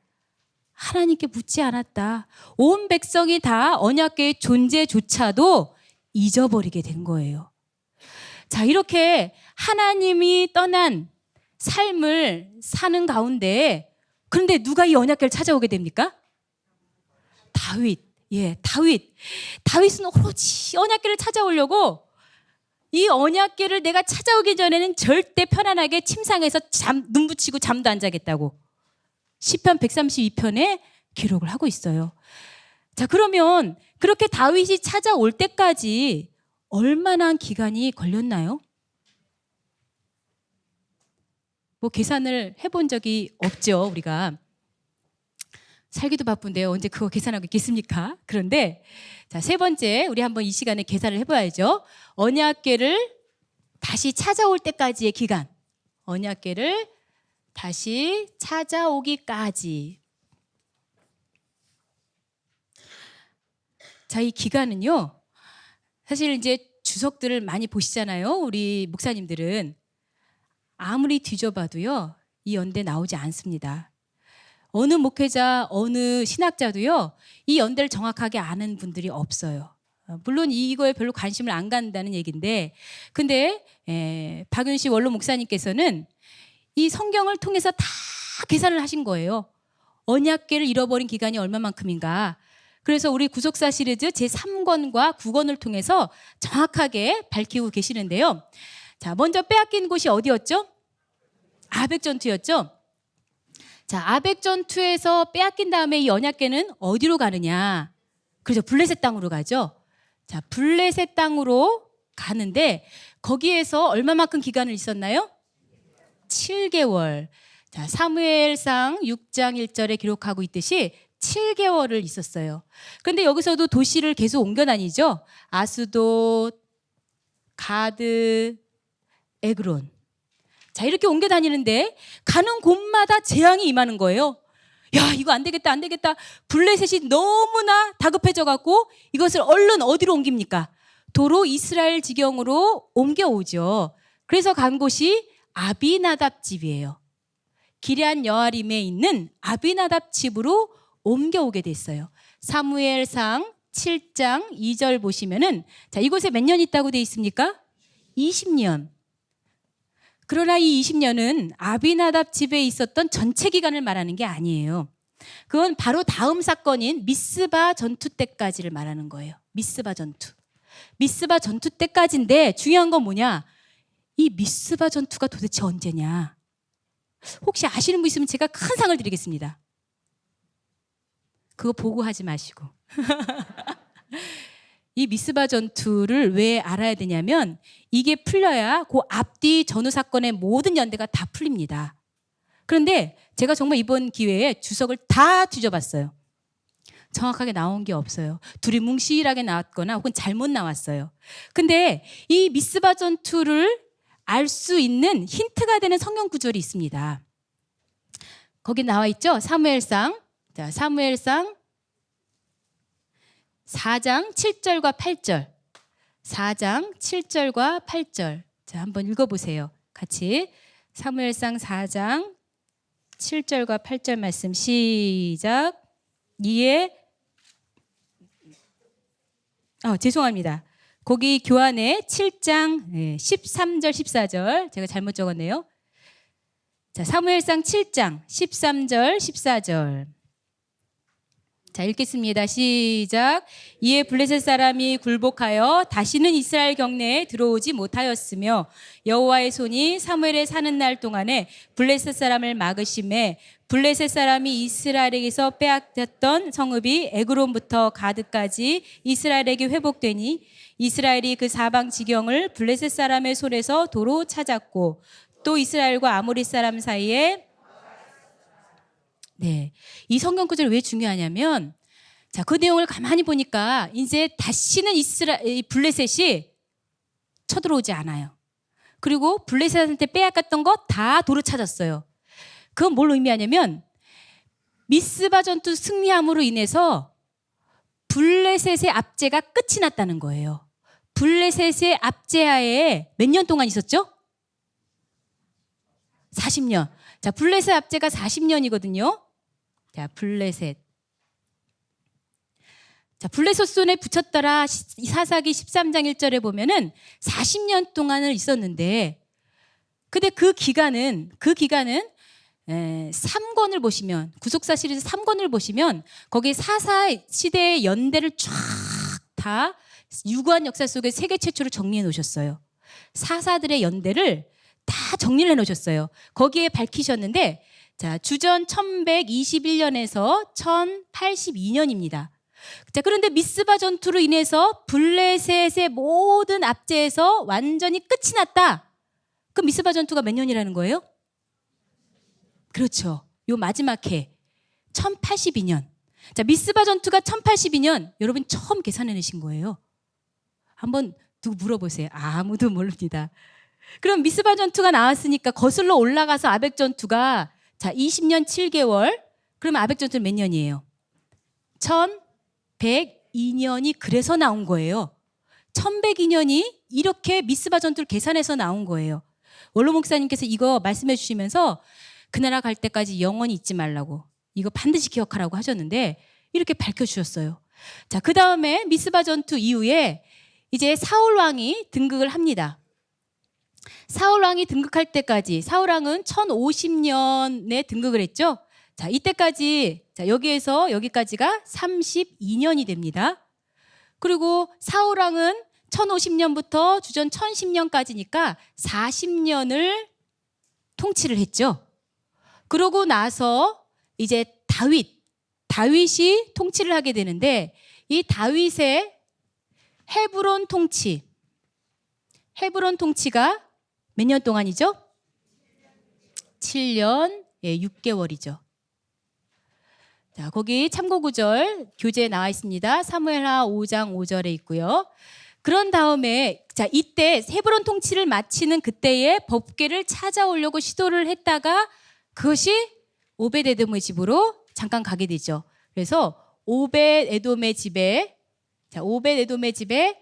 하나님께 묻지 않았다. 온 백성이 다 언약궤의 존재조차도 잊어버리게 된 거예요. 자, 이렇게 하나님이 떠난 삶을 사는 가운데, 그런데 누가 이 언약궤를 찾아오게 됩니까? 다윗. 다윗은 오로지 언약궤를 찾아오려고, 이 언약궤를 내가 찾아오기 전에는 절대 편안하게 침상에서 눈 붙이고 잠도 안 자겠다고 시편 132편에 기록을 하고 있어요. 자, 그러면 그렇게 다윗이 찾아올 때까지 얼마나 기간이 걸렸나요? 뭐 계산을 해본 적이 없죠. 우리가 살기도 바쁜데 언제 그거 계산하고 있겠습니까? 그런데 자, 세 번째, 우리 한번 이 시간에 계산을 해봐야죠. 언약궤를 다시 찾아올 때까지의 기간, 언약궤를 다시 찾아오기까지. 자, 이 기간은요, 사실 이제 주석들을 많이 보시잖아요. 우리 목사님들은 아무리 뒤져봐도요, 이 연대 나오지 않습니다. 어느 목회자, 어느 신학자도요, 이 연대를 정확하게 아는 분들이 없어요. 물론 이거에 별로 관심을 안 갖는다는 얘기인데, 근데 박윤식 원로 목사님께서는 이 성경을 통해서 다 계산을 하신 거예요. 언약궤를 잃어버린 기간이 얼마만큼인가. 그래서 우리 구속사 시리즈 제3권과 9권을 통해서 정확하게 밝히고 계시는데요. 자, 먼저 빼앗긴 곳이 어디였죠? 아벡전투였죠. 자, 아벡전투에서 빼앗긴 다음에 이 언약궤는 어디로 가느냐? 그렇죠. 블레셋 땅으로 가죠. 자, 블레셋 땅으로 가는데 거기에서 얼마만큼 기간을 있었나요? 7개월. 자, 사무엘상 6장 1절에 기록하고 있듯이 7개월을 있었어요. 그런데 여기서도 도시를 계속 옮겨 다니죠. 아스돗, 가드, 에그론. 자, 이렇게 옮겨 다니는데 가는 곳마다 재앙이 임하는 거예요. 야, 이거 안 되겠다, 안 되겠다. 블레셋이 너무나 다급해져 갖고 이것을 얼른 어디로 옮깁니까? 도로 이스라엘 지경으로 옮겨오죠. 그래서 간 곳이 아비나답 집이에요. 기럇 여아림에 있는 아비나답 집으로 옮겨오게 됐어요. 사무엘상 7장 2절 보시면은, 자, 이곳에 몇 년 있다고 돼 있습니까? 20년. 그러나 이 20년은 아비나답 집에 있었던 전체 기간을 말하는 게 아니에요. 그건 바로 다음 사건인 미스바 전투 때까지를 말하는 거예요. 미스바 전투. 미스바 전투 때까지인데 중요한 건 뭐냐? 이 미스바 전투가 도대체 언제냐? 혹시 아시는 분 있으면 제가 큰 상을 드리겠습니다. 그거 보고 하지 마시고. 이 미스바 전투를 왜 알아야 되냐면 이게 풀려야 그 앞뒤 전후 사건의 모든 연대가 다 풀립니다. 그런데 제가 정말 이번 기회에 주석을 다 뒤져봤어요. 정확하게 나온 게 없어요. 두리뭉실하게 나왔거나 혹은 잘못 나왔어요. 근데 이 미스바 전투를 알 수 있는 힌트가 되는 성경 구절이 있습니다. 거기 나와 있죠? 사무엘상. 자, 사무엘상 4장 7절과 8절. 4장 7절과 8절. 자, 한번 읽어보세요. 같이. 사무엘상 4장 7절과 8절 말씀 시작. 죄송합니다. 거기 교환에 7장 13절 14절 제가 잘못 적었네요. 자, 사무엘상 7장 13절 14절. 자, 읽겠습니다. 시작. 이에 블레셋 사람이 굴복하여 다시는 이스라엘 경내에 들어오지 못하였으며 여호와의 손이 사무엘에 사는 날 동안에 블레셋 사람을 막으심에 블레셋 사람이 이스라엘에게서 빼앗겼던 성읍이 에그론부터 가드까지 이스라엘에게 회복되니 이스라엘이 그 사방 지경을 블레셋 사람의 손에서 도로 찾았고 또 이스라엘과 아모리 사람 사이에 이 성경 구절이 왜 중요하냐면, 자, 그 내용을 가만히 보니까 이제 다시는 블레셋이 쳐들어오지 않아요. 그리고 블레셋한테 빼앗겼던 거 다 도로 찾았어요. 그건 뭘 의미하냐면 미스바 전투 승리함으로 인해서 블레셋의 압제가 끝이 났다는 거예요. 블레셋의 압제하에 몇 년 동안 있었죠? 40년. 자, 블레셋 압제가 40년이거든요. 자, 블레셋. 자, 블레셋 손에 붙였더라. 사사기 13장 1절에 보면은 40년 동안을 있었는데, 근데 그 기간은 3권을 보시면, 구속사 시리즈 3권을 보시면 거기 사사 시대의 연대를 쫙 다 유구한 역사 속에 세계 최초로 정리해 놓으셨어요. 사사들의 연대를 다 정리를 해 놓으셨어요. 거기에 밝히셨는데, 자, 주전 1121년에서 1082년입니다. 자, 그런데 미스바 전투로 인해서 블레셋의 모든 압제에서 완전히 끝이 났다. 그럼 미스바 전투가 몇 년이라는 거예요? 그렇죠. 요 마지막 해 1082년. 자, 미스바 전투가 1082년. 여러분 처음 계산해내신 거예요. 한번 누구 물어보세요. 아무도 모릅니다. 그럼 미스바 전투가 나왔으니까 거슬러 올라가서 아벡 전투가, 자, 20년 7개월. 그러면 아벡 전투는 몇 년이에요? 1102년이 그래서 나온 거예요. 1102년이 이렇게 미스바 전투를 계산해서 나온 거예요. 원로 목사님께서 이거 말씀해 주시면서 그 나라 갈 때까지 영원히 잊지 말라고, 이거 반드시 기억하라고 하셨는데 이렇게 밝혀주셨어요. 자, 그 다음에 미스바 전투 이후에 이제 사울 왕이 등극을 합니다. 사울 왕이 등극할 때까지, 사울 왕은 1050년에 등극을 했죠. 자, 이때까지, 자, 여기에서 여기까지가 32년이 됩니다. 그리고 사울 왕은 1050년부터 주전 1010년까지니까 40년을 통치를 했죠. 그러고 나서 이제 다윗이 통치를 하게 되는데, 이 다윗의 헤브론 통치가 몇 년 동안이죠? 7년 예, 6개월이죠. 자, 거기 참고 구절 교재에 나와 있습니다. 사무엘하 5장 5절에 있고요. 그런 다음에 자, 이때 헤브론 통치를 마치는 그때에 법궤를 찾아오려고 시도를 했다가 그것이 오벳에돔의 집으로 잠깐 가게 되죠. 그래서 오벳에돔의 집에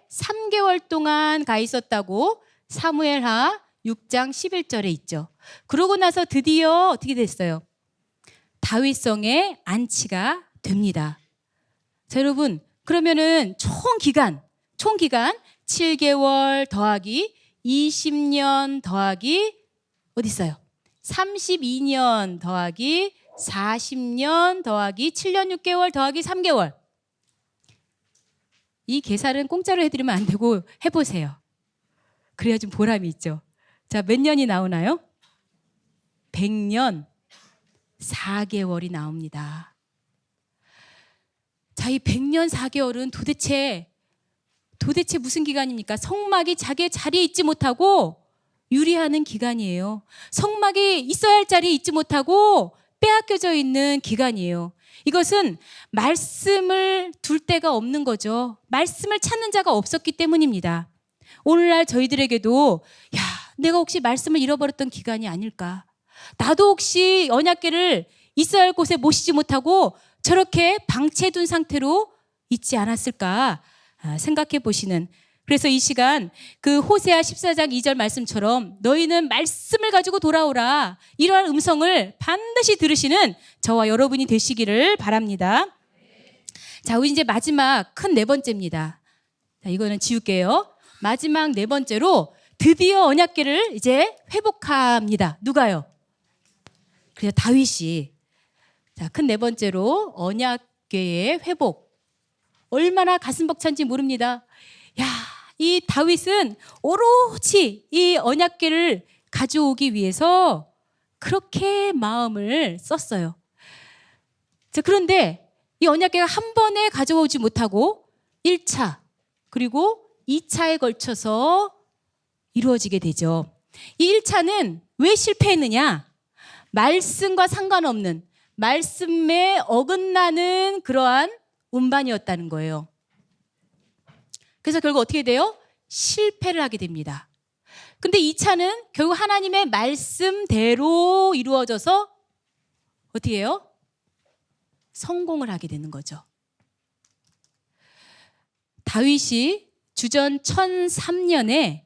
3개월 동안 가 있었다고 사무엘하 6장 11절에 있죠. 그러고 나서 드디어 어떻게 됐어요? 다윗성에 안치가 됩니다. 자, 여러분, 그러면은 총 기간 7개월 더하기 20년 더하기 어디 있어요? 32년 더하기 40년 더하기 7년 6개월 더하기 3개월. 이 계산은 공짜로 해드리면 안 되고 해보세요. 그래야 좀 보람이 있죠. 자, 몇 년이 나오나요? 100년 4개월이 나옵니다. 자, 이 100년 4개월은 도대체 무슨 기간입니까? 성막이 자기의 자리에 있지 못하고 유리하는 기간이에요. 성막이 있어야 할 자리에 있지 못하고 빼앗겨져 있는 기간이에요. 이것은 말씀을 둘 데가 없는 거죠. 말씀을 찾는 자가 없었기 때문입니다. 오늘날 저희들에게도 내가 혹시 말씀을 잃어버렸던 기간이 아닐까? 나도 혹시 언약궤를 있어야 할 곳에 모시지 못하고 저렇게 방치해둔 상태로 있지 않았을까 생각해 보시는, 그래서 이 시간 그 호세아 14장 2절 말씀처럼 너희는 말씀을 가지고 돌아오라, 이러한 음성을 반드시 들으시는 저와 여러분이 되시기를 바랍니다. 자, 우리 이제 마지막 큰 네 번째입니다. 자, 이거는 지울게요. 마지막 네 번째로 드디어 언약궤를 이제 회복합니다. 누가요? 그래서 다윗이. 자, 큰 네 번째로 언약궤의 회복. 얼마나 가슴 벅찬지 모릅니다. 이 다윗은 오롯이 이 언약궤를 가져오기 위해서 그렇게 마음을 썼어요. 자, 그런데 이 언약궤가 한 번에 가져오지 못하고 1차 그리고 2차에 걸쳐서 이루어지게 되죠. 이 1차는 왜 실패했느냐? 말씀과 상관없는, 말씀에 어긋나는 그러한 운반이었다는 거예요. 그래서 결국 어떻게 돼요? 실패를 하게 됩니다. 근데 2차는 결국 하나님의 말씀대로 이루어져서 어떻게 해요? 성공을 하게 되는 거죠. 다윗이 주전 1003년에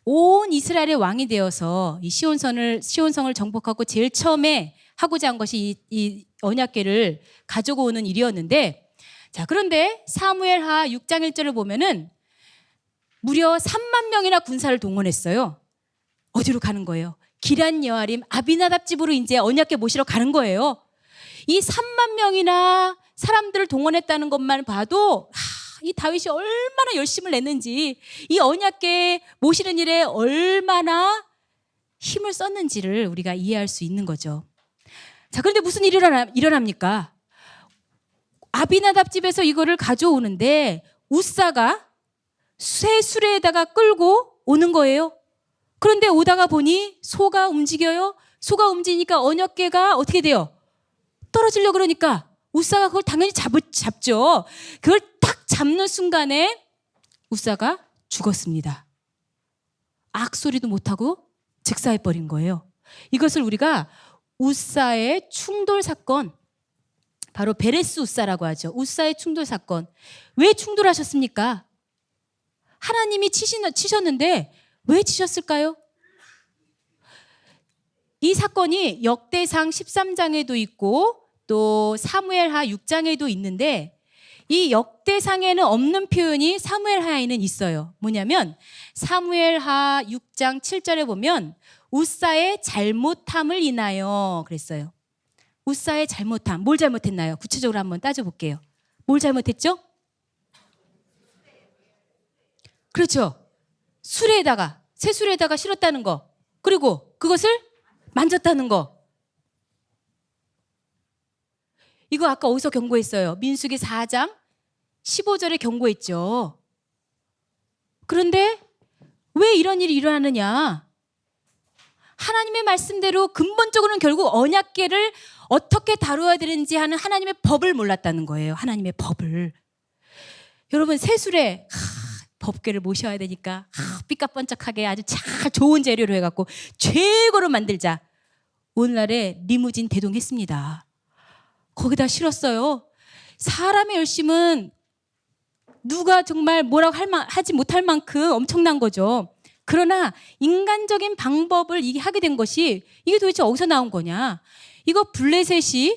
온 이스라엘의 왕이 되어서 이 시온성을 정복하고 제일 처음에 하고자 한 것이 이 언약궤를 가지고 오는 일이었는데, 자, 그런데 사무엘하 6장 1절을 보면은 무려 3만 명이나 군사를 동원했어요. 어디로 가는 거예요? 기럇 여아림 아비나답 집으로 이제 언약궤 모시러 가는 거예요. 이 3만 명이나 사람들을 동원했다는 것만 봐도 이 다윗이 얼마나 열심을 냈는지, 이 언약궤 모시는 일에 얼마나 힘을 썼는지를 우리가 이해할 수 있는 거죠. 자, 그런데 무슨 일이 일어납니까? 아비나답 집에서 이거를 가져오는데 우사가 새 수레에다가 끌고 오는 거예요. 그런데 오다가 보니 소가 움직여요. 소가 움직이니까 언약궤가 어떻게 돼요? 떨어지려고 그러니까 우사가 그걸 당연히 잡죠. 그걸 딱 잡는 순간에 우사가 죽었습니다. 악소리도 못하고 즉사해버린 거예요. 이것을 우리가 우사의 충돌 사건, 바로 베레스 우사라고 하죠. 우사의 충돌 사건. 왜 충돌하셨습니까? 하나님이 치셨는데 왜 치셨을까요? 이 사건이 역대상 13장에도 있고 또 사무엘하 6장에도 있는데, 이 역대상에는 없는 표현이 사무엘하에는 있어요. 뭐냐면 사무엘하 6장 7절에 보면 우사의 잘못함을 인하여 그랬어요. 우사의 잘못함. 뭘 잘못했나요? 구체적으로 한번 따져볼게요. 뭘 잘못했죠? 그렇죠. 새 수레에다가 실었다는 거. 그리고 그것을 만졌다는 거. 이거 아까 어디서 경고했어요? 민수기 4장 15절에 경고했죠. 그런데 왜 이런 일이 일어나느냐? 하나님의 말씀대로 근본적으로는 결국 언약궤를 어떻게 다루어야 되는지 하는 하나님의 법을 몰랐다는 거예요. 하나님의 법을. 여러분 세술에 법궤를 모셔야 되니까 삐까뻔쩍하게 아주 잘 좋은 재료로 해갖고 최고로 만들자. 오늘날에 리무진 대동했습니다. 거기다 실었어요. 사람의 열심은 누가 정말 뭐라고 하지 못할 만큼 엄청난 거죠. 그러나 인간적인 방법을 이게 하게 된 것이 이게 도대체 어디서 나온 거냐. 이거 블레셋이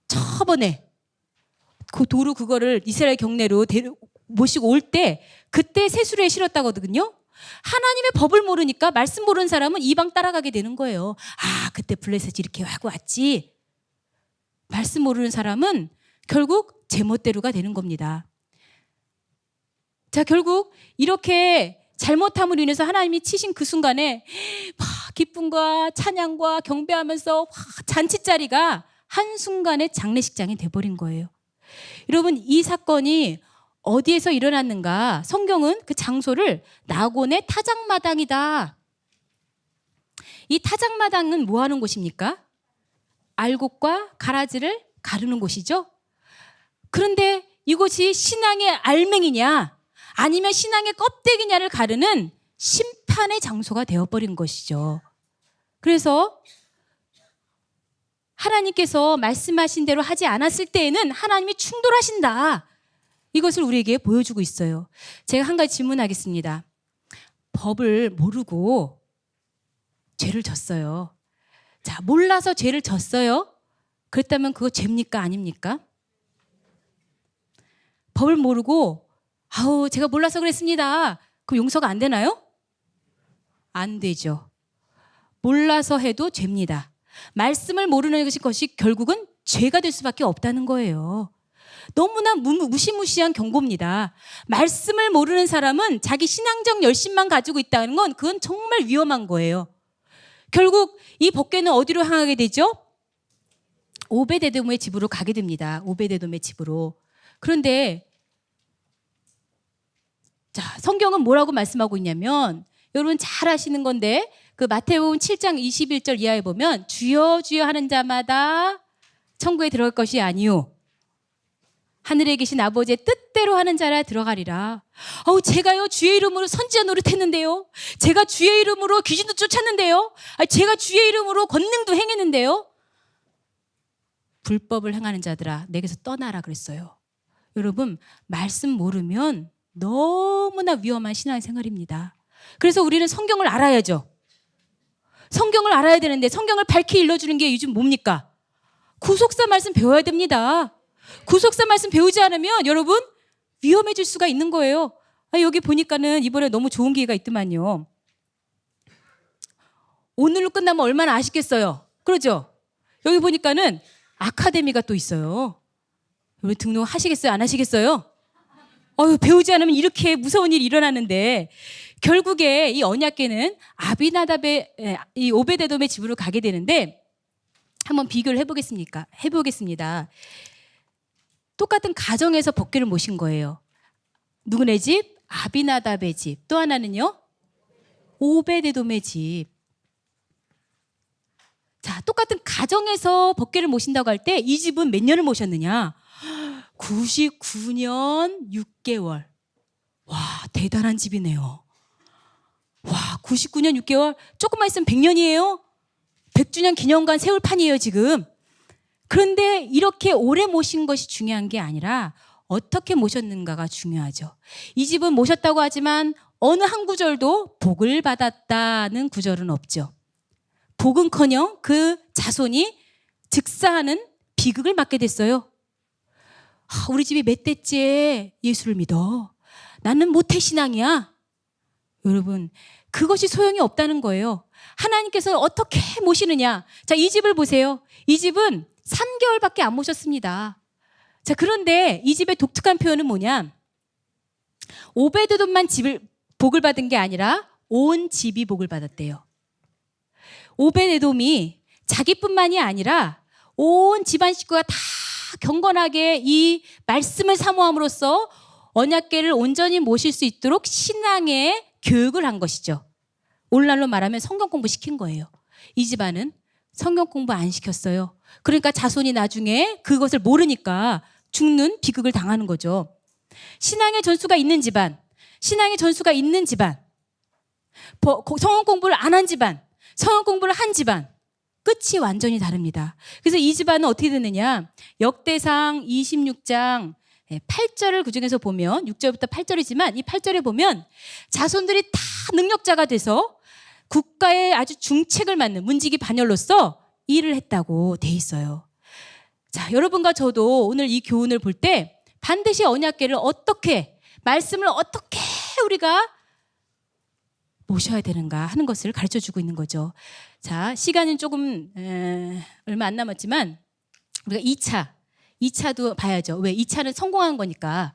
저번에 그 도로 그거를 이스라엘 경내로 모시고 올 때 그때 세수레에 실었다거든요. 하나님의 법을 모르니까 말씀 모르는 사람은 이방 따라가게 되는 거예요. 아, 그때 블레셋이 이렇게 하고 왔지. 말씀 모르는 사람은 결국 제멋대로가 되는 겁니다. 자, 결국 이렇게 잘못함으로 인해서 하나님이 치신 그 순간에 기쁨과 찬양과 경배하면서 잔치자리가 한순간에 장례식장이 돼버린 거예요. 여러분, 이 사건이 어디에서 일어났는가? 성경은 그 장소를 나곤의 타작마당이다. 이 타작마당은 뭐 하는 곳입니까? 알곡과 가라지를 가르는 곳이죠. 그런데 이곳이 신앙의 알맹이냐 아니면 신앙의 껍데기냐를 가르는 심판의 장소가 되어버린 것이죠. 그래서 하나님께서 말씀하신 대로 하지 않았을 때에는 하나님이 충돌하신다. 이것을 우리에게 보여주고 있어요. 제가 한 가지 질문하겠습니다. 법을 모르고 죄를 졌어요. 자, 몰라서 죄를 졌어요. 그랬다면 그거 죄입니까? 아닙니까? 법을 모르고 제가 몰라서 그랬습니다. 그럼 용서가 안 되나요? 안 되죠. 몰라서 해도 죄입니다. 말씀을 모르는 것이 결국은 죄가 될 수밖에 없다는 거예요. 너무나 무시무시한 경고입니다. 말씀을 모르는 사람은 자기 신앙적 열심만 가지고 있다는 건 그건 정말 위험한 거예요. 결국 이 법궤는 어디로 향하게 되죠? 오베데돔의 집으로 가게 됩니다. 오베데돔의 집으로. 그런데 자, 성경은 뭐라고 말씀하고 있냐면 여러분 잘 아시는 건데 그 마태복음 7장 21절 이하에 보면 주여 주여 하는 자마다 천국에 들어갈 것이 아니요 하늘에 계신 아버지의 뜻대로 하는 자라 들어가리라. 제가요 주의 이름으로 선지자 노릇했는데요. 제가 주의 이름으로 귀신도 쫓았는데요. 제가 주의 이름으로 권능도 행했는데요. 불법을 행하는 자들아 내게서 떠나라 그랬어요. 여러분 말씀 모르면 너무나 위험한 신앙생활입니다. 그래서 우리는 성경을 알아야죠. 성경을 알아야 되는데 성경을 밝히 일러주는 게 요즘 뭡니까? 구속사 말씀 배워야 됩니다. 구속사 말씀 배우지 않으면 여러분 위험해질 수가 있는 거예요. 여기 보니까는 이번에 너무 좋은 기회가 있더만요. 오늘로 끝나면 얼마나 아쉽겠어요. 그러죠? 여기 보니까는 아카데미가 또 있어요. 여러분 등록하시겠어요? 안 하시겠어요? 배우지 않으면 이렇게 무서운 일이 일어나는데 결국에 이 언약궤는 아비나답의 이 오베데돔의 집으로 가게 되는데 한번 비교를 해보겠습니다. 똑같은 가정에서 법궤를 모신 거예요. 누구네 집? 아비나답의 집. 또 하나는요? 오베데돔의 집. 자, 똑같은 가정에서 법궤를 모신다고 할 때 이 집은 몇 년을 모셨느냐? 99년 6개월. 와, 대단한 집이네요. 와, 99년 6개월. 조금만 있으면 100년이에요. 100주년 기념관 세울 판이에요, 지금. 그런데 이렇게 오래 모신 것이 중요한 게 아니라 어떻게 모셨는가가 중요하죠. 이 집은 모셨다고 하지만 어느 한 구절도 복을 받았다는 구절은 없죠. 복은커녕 그 자손이 즉사하는 비극을 맞게 됐어요. 우리 집이 몇 대째 예수를 믿어. 나는 모태신앙이야. 여러분, 그것이 소용이 없다는 거예요. 하나님께서 어떻게 모시느냐. 자, 이 집을 보세요. 이 집은 3개월밖에 안 모셨습니다. 자, 그런데 이 집의 독특한 표현은 뭐냐? 오베데돔만 복을 받은 게 아니라 온 집이 복을 받았대요. 오베데돔이 자기뿐만이 아니라 온 집안 식구가 다 경건하게 이 말씀을 사모함으로써 언약궤를 온전히 모실 수 있도록 신앙의 교육을 한 것이죠. 오늘날로 말하면 성경 공부 시킨 거예요. 이 집안은 성경 공부 안 시켰어요. 그러니까 자손이 나중에 그것을 모르니까 죽는 비극을 당하는 거죠. 신앙의 전수가 있는 집안, 신앙의 전수가 있는 집안, 성경 공부를 안 한 집안, 성경 공부를 한 집안, 끝이 완전히 다릅니다. 그래서 이 집안은 어떻게 됐느냐? 역대상 26장 8절을 그중에서 보면 6절부터 8절이지만 이 8절에 보면 자손들이 다 능력자가 돼서 국가의 아주 중책을 맡는 문지기 반열로서 일을 했다고 돼 있어요. 자, 여러분과 저도 오늘 이 교훈을 볼 때 반드시 언약궤를 어떻게, 말씀을 어떻게 우리가 모셔야 되는가 하는 것을 가르쳐주고 있는 거죠. 자, 시간은 조금 얼마 안 남았지만 우리가 2차도 봐야죠. 왜? 2차는 성공한 거니까.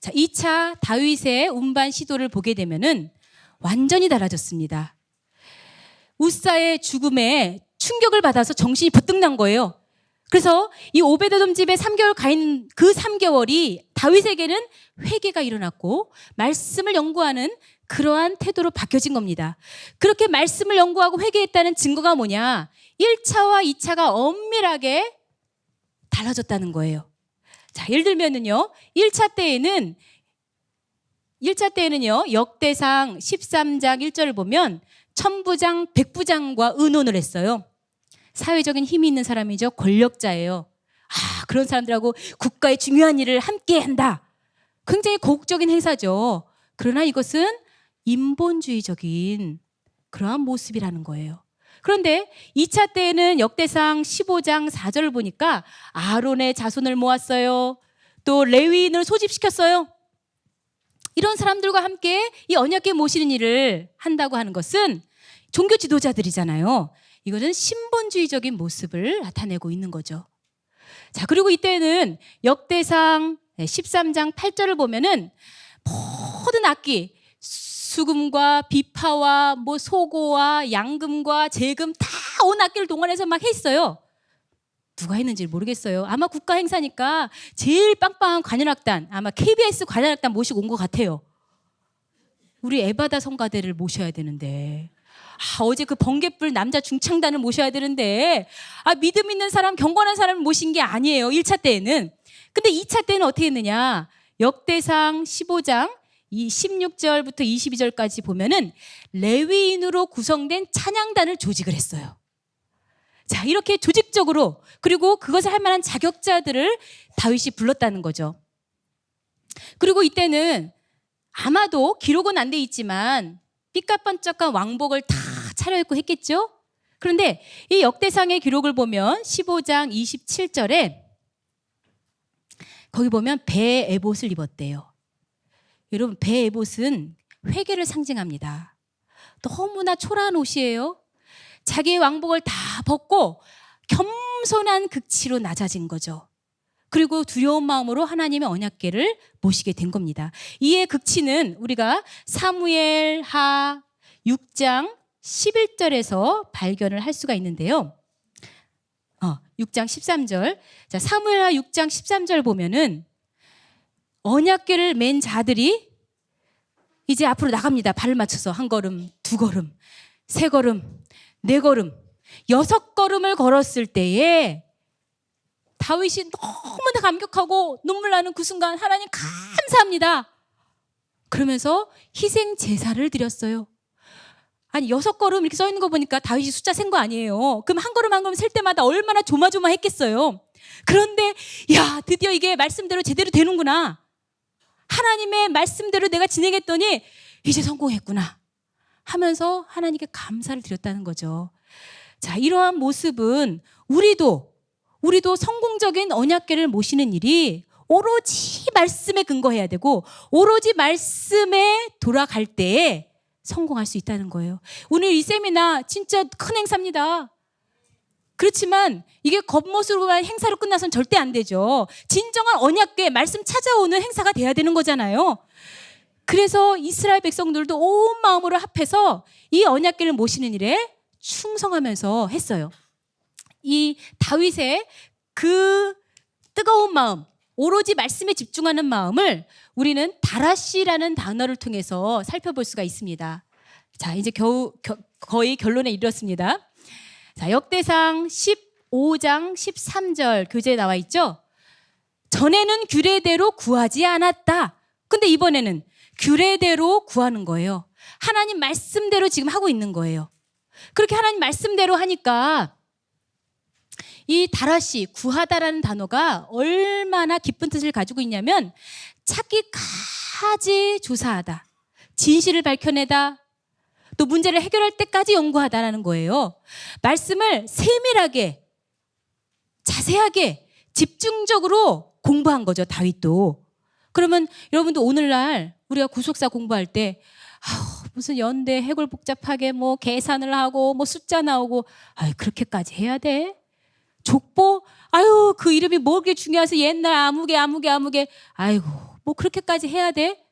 자, 2차 다윗의 운반 시도를 보게 되면은 완전히 달라졌습니다. 우사의 죽음에 충격을 받아서 정신이 버뜩 난 거예요. 그래서 이 오베데돔 집에 3개월 가 있는 그 3개월이 다윗에게는 회개가 일어났고 말씀을 연구하는 그러한 태도로 바뀌어진 겁니다. 그렇게 말씀을 연구하고 회개했다는 증거가 뭐냐? 1차와 2차가 엄밀하게 달라졌다는 거예요. 자, 예를 들면은요, 1차 때에는요, 역대상 13장 1절을 보면 천부장, 백부장과 의논을 했어요. 사회적인 힘이 있는 사람이죠. 권력자예요. 그런 사람들하고 국가의 중요한 일을 함께 한다. 굉장히 고국적인 행사죠. 그러나 이것은 인본주의적인 그러한 모습이라는 거예요. 그런데 2차 때에는 역대상 15장 4절을 보니까 아론의 자손을 모았어요. 또 레위인을 소집시켰어요. 이런 사람들과 함께 이 언약궤 모시는 일을 한다고 하는 것은 종교 지도자들이잖아요. 이것은 신본주의적인 모습을 나타내고 있는 거죠. 자, 그리고 이때는 역대상 13장 8절을 보면은 모든 악기, 수금과 비파와 소고와 양금과 재금 다 온 악기를 동원해서 막 했어요. 누가 했는지 모르겠어요. 아마 국가 행사니까 제일 빵빵한 관현악단, 아마 KBS 관현악단 모시고 온 것 같아요. 우리 에바다 성가대를 모셔야 되는데, 어제 그 번갯불 남자 중창단을 모셔야 되는데, 믿음 있는 사람, 경건한 사람을 모신 게 아니에요. 1차 때에는. 근데 2차 때는 어떻게 했느냐? 역대상 15장 이 16절부터 22절까지 보면은 레위인으로 구성된 찬양단을 조직을 했어요. 자, 이렇게 조직적으로, 그리고 그것을 할 만한 자격자들을 다윗이 불렀다는 거죠. 그리고 이때는 아마도 기록은 안 돼 있지만 삐까뻔쩍한 왕복을 다 차려입고 했겠죠? 그런데 이 역대상의 기록을 보면 15장 27절에 거기 보면 배 에봇을 입었대요. 여러분, 배 에봇은 회개를 상징합니다. 너무나 초라한 옷이에요. 자기의 왕복을 다 벗고 겸손한 극치로 낮아진 거죠. 그리고 두려운 마음으로 하나님의 언약궤를 모시게 된 겁니다. 이의 극치는 우리가 사무엘하 6장 11절에서 발견을 할 수가 있는데요. 6장 13절. 자, 사무엘하 6장 13절 보면은 언약궤를 맨 자들이 이제 앞으로 나갑니다. 발을 맞춰서 한 걸음, 두 걸음, 세 걸음, 네 걸음, 6걸음을 걸었을 때에 다윗이 너무나 감격하고 눈물 나는 그 순간 하나님 감사합니다. 그러면서 희생 제사를 드렸어요. 아니 6걸음 이렇게 써 있는 거 보니까 다윗이 숫자 센 거 아니에요. 그럼 한 걸음 한 걸음 셀 때마다 얼마나 조마조마했겠어요. 그런데 야, 드디어 이게 말씀대로 제대로 되는구나. 하나님의 말씀대로 내가 진행했더니 이제 성공했구나 하면서 하나님께 감사를 드렸다는 거죠. 자, 이러한 모습은 우리도 성공적인 언약궤를 모시는 일이 오로지 말씀에 근거해야 되고 오로지 말씀에 돌아갈 때에 성공할 수 있다는 거예요. 오늘 이 세미나 진짜 큰 행사입니다. 그렇지만 이게 겉모습으로만 행사로 끝나서는 절대 안 되죠. 진정한 언약궤 말씀 찾아오는 행사가 돼야 되는 거잖아요. 그래서 이스라엘 백성들도 온 마음으로 합해서 이 언약궤를 모시는 일에 충성하면서 했어요. 이 다윗의 그 뜨거운 마음, 오로지 말씀에 집중하는 마음을 우리는 다라시라는 단어를 통해서 살펴볼 수가 있습니다. 자, 이제 거의 결론에 이르렀습니다. 자, 역대상 15장 13절 교재에 나와 있죠. 전에는 규례대로 구하지 않았다. 근데 이번에는 규례대로 구하는 거예요. 하나님 말씀대로 지금 하고 있는 거예요. 그렇게 하나님 말씀대로 하니까 이 다라시, 구하다라는 단어가 얼마나 깊은 뜻을 가지고 있냐면 찾기까지 조사하다, 진실을 밝혀내다, 또 문제를 해결할 때까지 연구하다라는 거예요. 말씀을 세밀하게, 자세하게, 집중적으로 공부한 거죠, 다윗도. 그러면 여러분도 오늘날 우리가 구속사 공부할 때 무슨 연대 해골 복잡하게 뭐 계산을 하고 뭐 숫자 나오고 그렇게까지 해야 돼? 족보? 그 이름이 뭐게 중요해서 옛날 아무개 아이고 뭐 그렇게까지 해야 돼?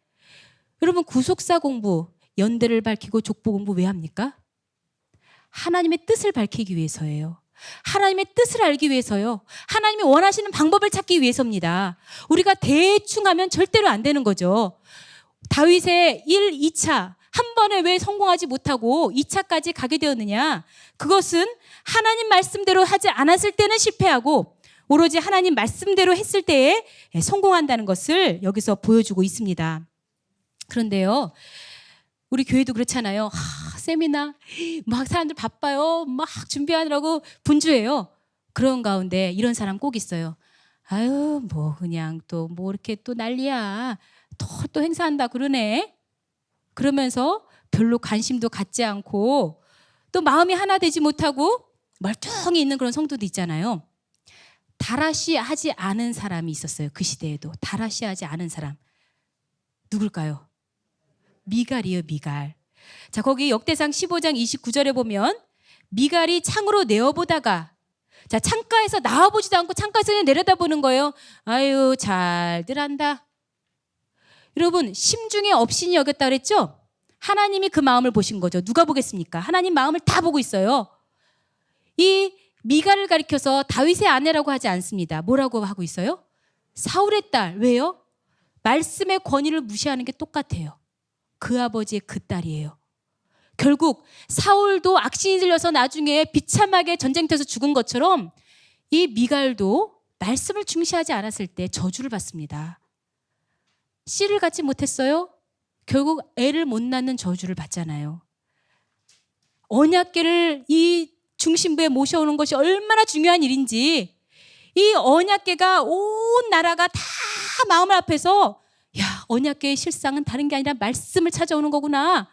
여러분 구속사 공부, 연대를 밝히고 족보 공부 왜 합니까? 하나님의 뜻을 밝히기 위해서예요. 하나님의 뜻을 알기 위해서요. 하나님이 원하시는 방법을 찾기 위해서입니다. 우리가 대충 하면 절대로 안 되는 거죠. 다윗의 1, 2차 한 번에 왜 성공하지 못하고 2차까지 가게 되었느냐? 그것은 하나님 말씀대로 하지 않았을 때는 실패하고 오로지 하나님 말씀대로 했을 때에 성공한다는 것을 여기서 보여주고 있습니다. 그런데요, 우리 교회도 그렇잖아요. 세미나 막 사람들 바빠요. 막 준비하느라고 분주해요. 그런 가운데 이런 사람 꼭 있어요. 뭐 그냥 또 뭐 이렇게 또 난리야. 또 행사한다 그러네. 그러면서 별로 관심도 갖지 않고 또 마음이 하나 되지 못하고 멀뚱히 있는 그런 성도도 있잖아요. 다라시 하지 않은 사람이 있었어요. 그 시대에도 다라시 하지 않은 사람. 누굴까요? 미갈이에요, 미갈. 자, 거기 역대상 15장 29절에 보면 미갈이 창으로 내어보다가, 자, 창가에서 나와보지도 않고 창가에서 그냥 내려다보는 거예요. 잘들 한다. 여러분, 심중에 업신이 여겼다 그랬죠? 하나님이 그 마음을 보신 거죠. 누가 보겠습니까? 하나님 마음을 다 보고 있어요. 이 미갈을 가리켜서 다윗의 아내라고 하지 않습니다. 뭐라고 하고 있어요? 사울의 딸. 왜요? 말씀의 권위를 무시하는 게 똑같아요. 그 아버지의 그 딸이에요. 결국 사울도 악신이 들려서 나중에 비참하게 전쟁터에서 죽은 것처럼 이 미갈도 말씀을 중시하지 않았을 때 저주를 받습니다. 씨를 갖지 못했어요? 결국 애를 못 낳는 저주를 받잖아요. 언약궤를 이 중심부에 모셔오는 것이 얼마나 중요한 일인지, 이 언약궤가 온 나라가 다 마음 앞에서 언약궤의 실상은 다른 게 아니라 말씀을 찾아오는 거구나.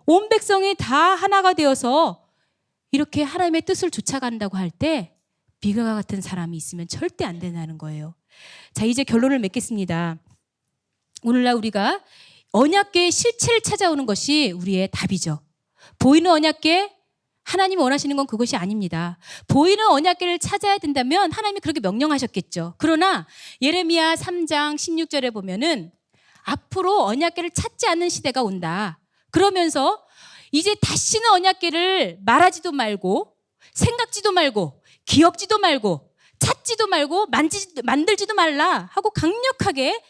온 백성이 다 하나가 되어서 이렇게 하나님의 뜻을 쫓아간다고 할 때 미갈과 같은 사람이 있으면 절대 안 된다는 거예요. 자, 이제 결론을 맺겠습니다. 오늘날 우리가 언약궤의 실체를 찾아오는 것이 우리의 답이죠. 보이는 언약궤, 하나님이 원하시는 건 그것이 아닙니다. 보이는 언약궤를 찾아야 된다면 하나님이 그렇게 명령하셨겠죠. 그러나 예레미야 3장 16절에 보면은 앞으로 언약궤를 찾지 않는 시대가 온다. 그러면서 이제 다시는 언약궤를 말하지도 말고 생각지도 말고 기억지도 말고 찾지도 말고 만들지도 말라 하고 강력하게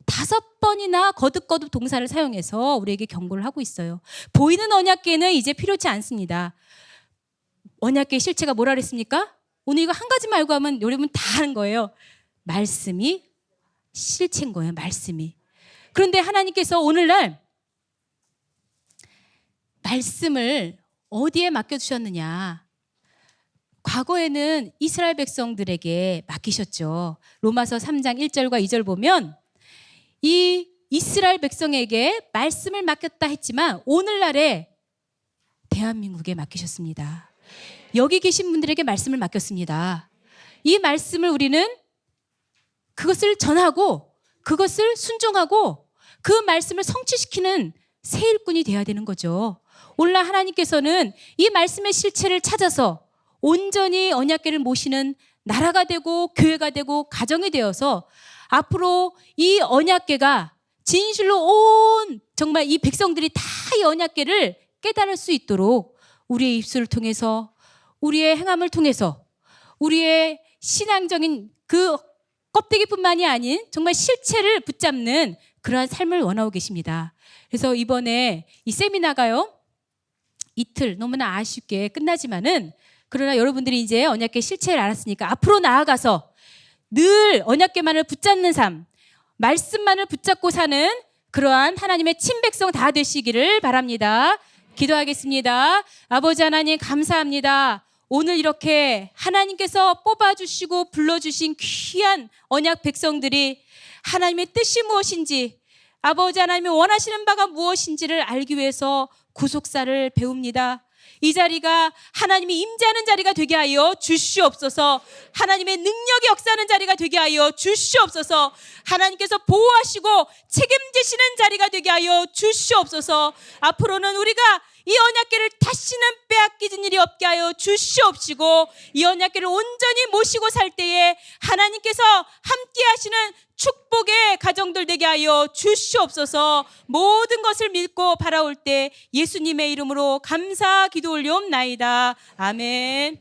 5번이나 거듭거듭 동사를 사용해서 우리에게 경고를 하고 있어요. 보이는 언약궤는 이제 필요치 않습니다. 언약궤의 실체가 뭐라 그랬습니까? 오늘 이거 한 가지 말고 하면 여러분 다 하는 거예요. 말씀이 실체인 거예요. 말씀이. 그런데 하나님께서 오늘날 말씀을 어디에 맡겨주셨느냐? 과거에는 이스라엘 백성들에게 맡기셨죠. 로마서 3장 1절과 2절 보면 이 이스라엘 백성에게 말씀을 맡겼다 했지만 오늘날에 대한민국에 맡기셨습니다. 여기 계신 분들에게 말씀을 맡겼습니다. 이 말씀을 우리는 그것을 전하고 그것을 순종하고 그 말씀을 성취시키는 새 일꾼이 되어야 되는 거죠. 오늘날 하나님께서는 이 말씀의 실체를 찾아서 온전히 언약궤를 모시는 나라가 되고 교회가 되고 가정이 되어서 앞으로 이 언약궤가 진실로 온 정말 이 백성들이 다 이 언약궤를 깨달을 수 있도록 우리의 입술을 통해서 우리의 행함을 통해서 우리의 신앙적인 그 껍데기뿐만이 아닌 정말 실체를 붙잡는 그러한 삶을 원하고 계십니다. 그래서 이번에 이 세미나가요, 이틀 너무나 아쉽게 끝나지만은 그러나 여러분들이 이제 언약궤 실체를 알았으니까 앞으로 나아가서 늘 언약궤만을 붙잡는 삶, 말씀만을 붙잡고 사는 그러한 하나님의 친백성 다 되시기를 바랍니다. 기도하겠습니다. 아버지 하나님 감사합니다. 오늘 이렇게 하나님께서 뽑아주시고 불러주신 귀한 언약 백성들이 하나님의 뜻이 무엇인지, 아버지 하나님이 원하시는 바가 무엇인지를 알기 위해서 구속사를 배웁니다. 이 자리가 하나님이 임재하는 자리가 되게 하여 주시옵소서. 하나님의 능력이 역사하는 자리가 되게 하여 주시옵소서. 하나님께서 보호하시고 책임지시는 자리가 되게 하여 주시옵소서. 앞으로는 우리가 이 언약궤를 다시는 빼앗기는 일이 없게 하여 주시옵시고, 이 언약궤를 온전히 모시고 살 때에 하나님께서 함께 하시는 축복의 가정들 되게 하여 주시옵소서. 모든 것을 믿고 바라올 때 예수님의 이름으로 감사 기도 올리옵나이다. 아멘.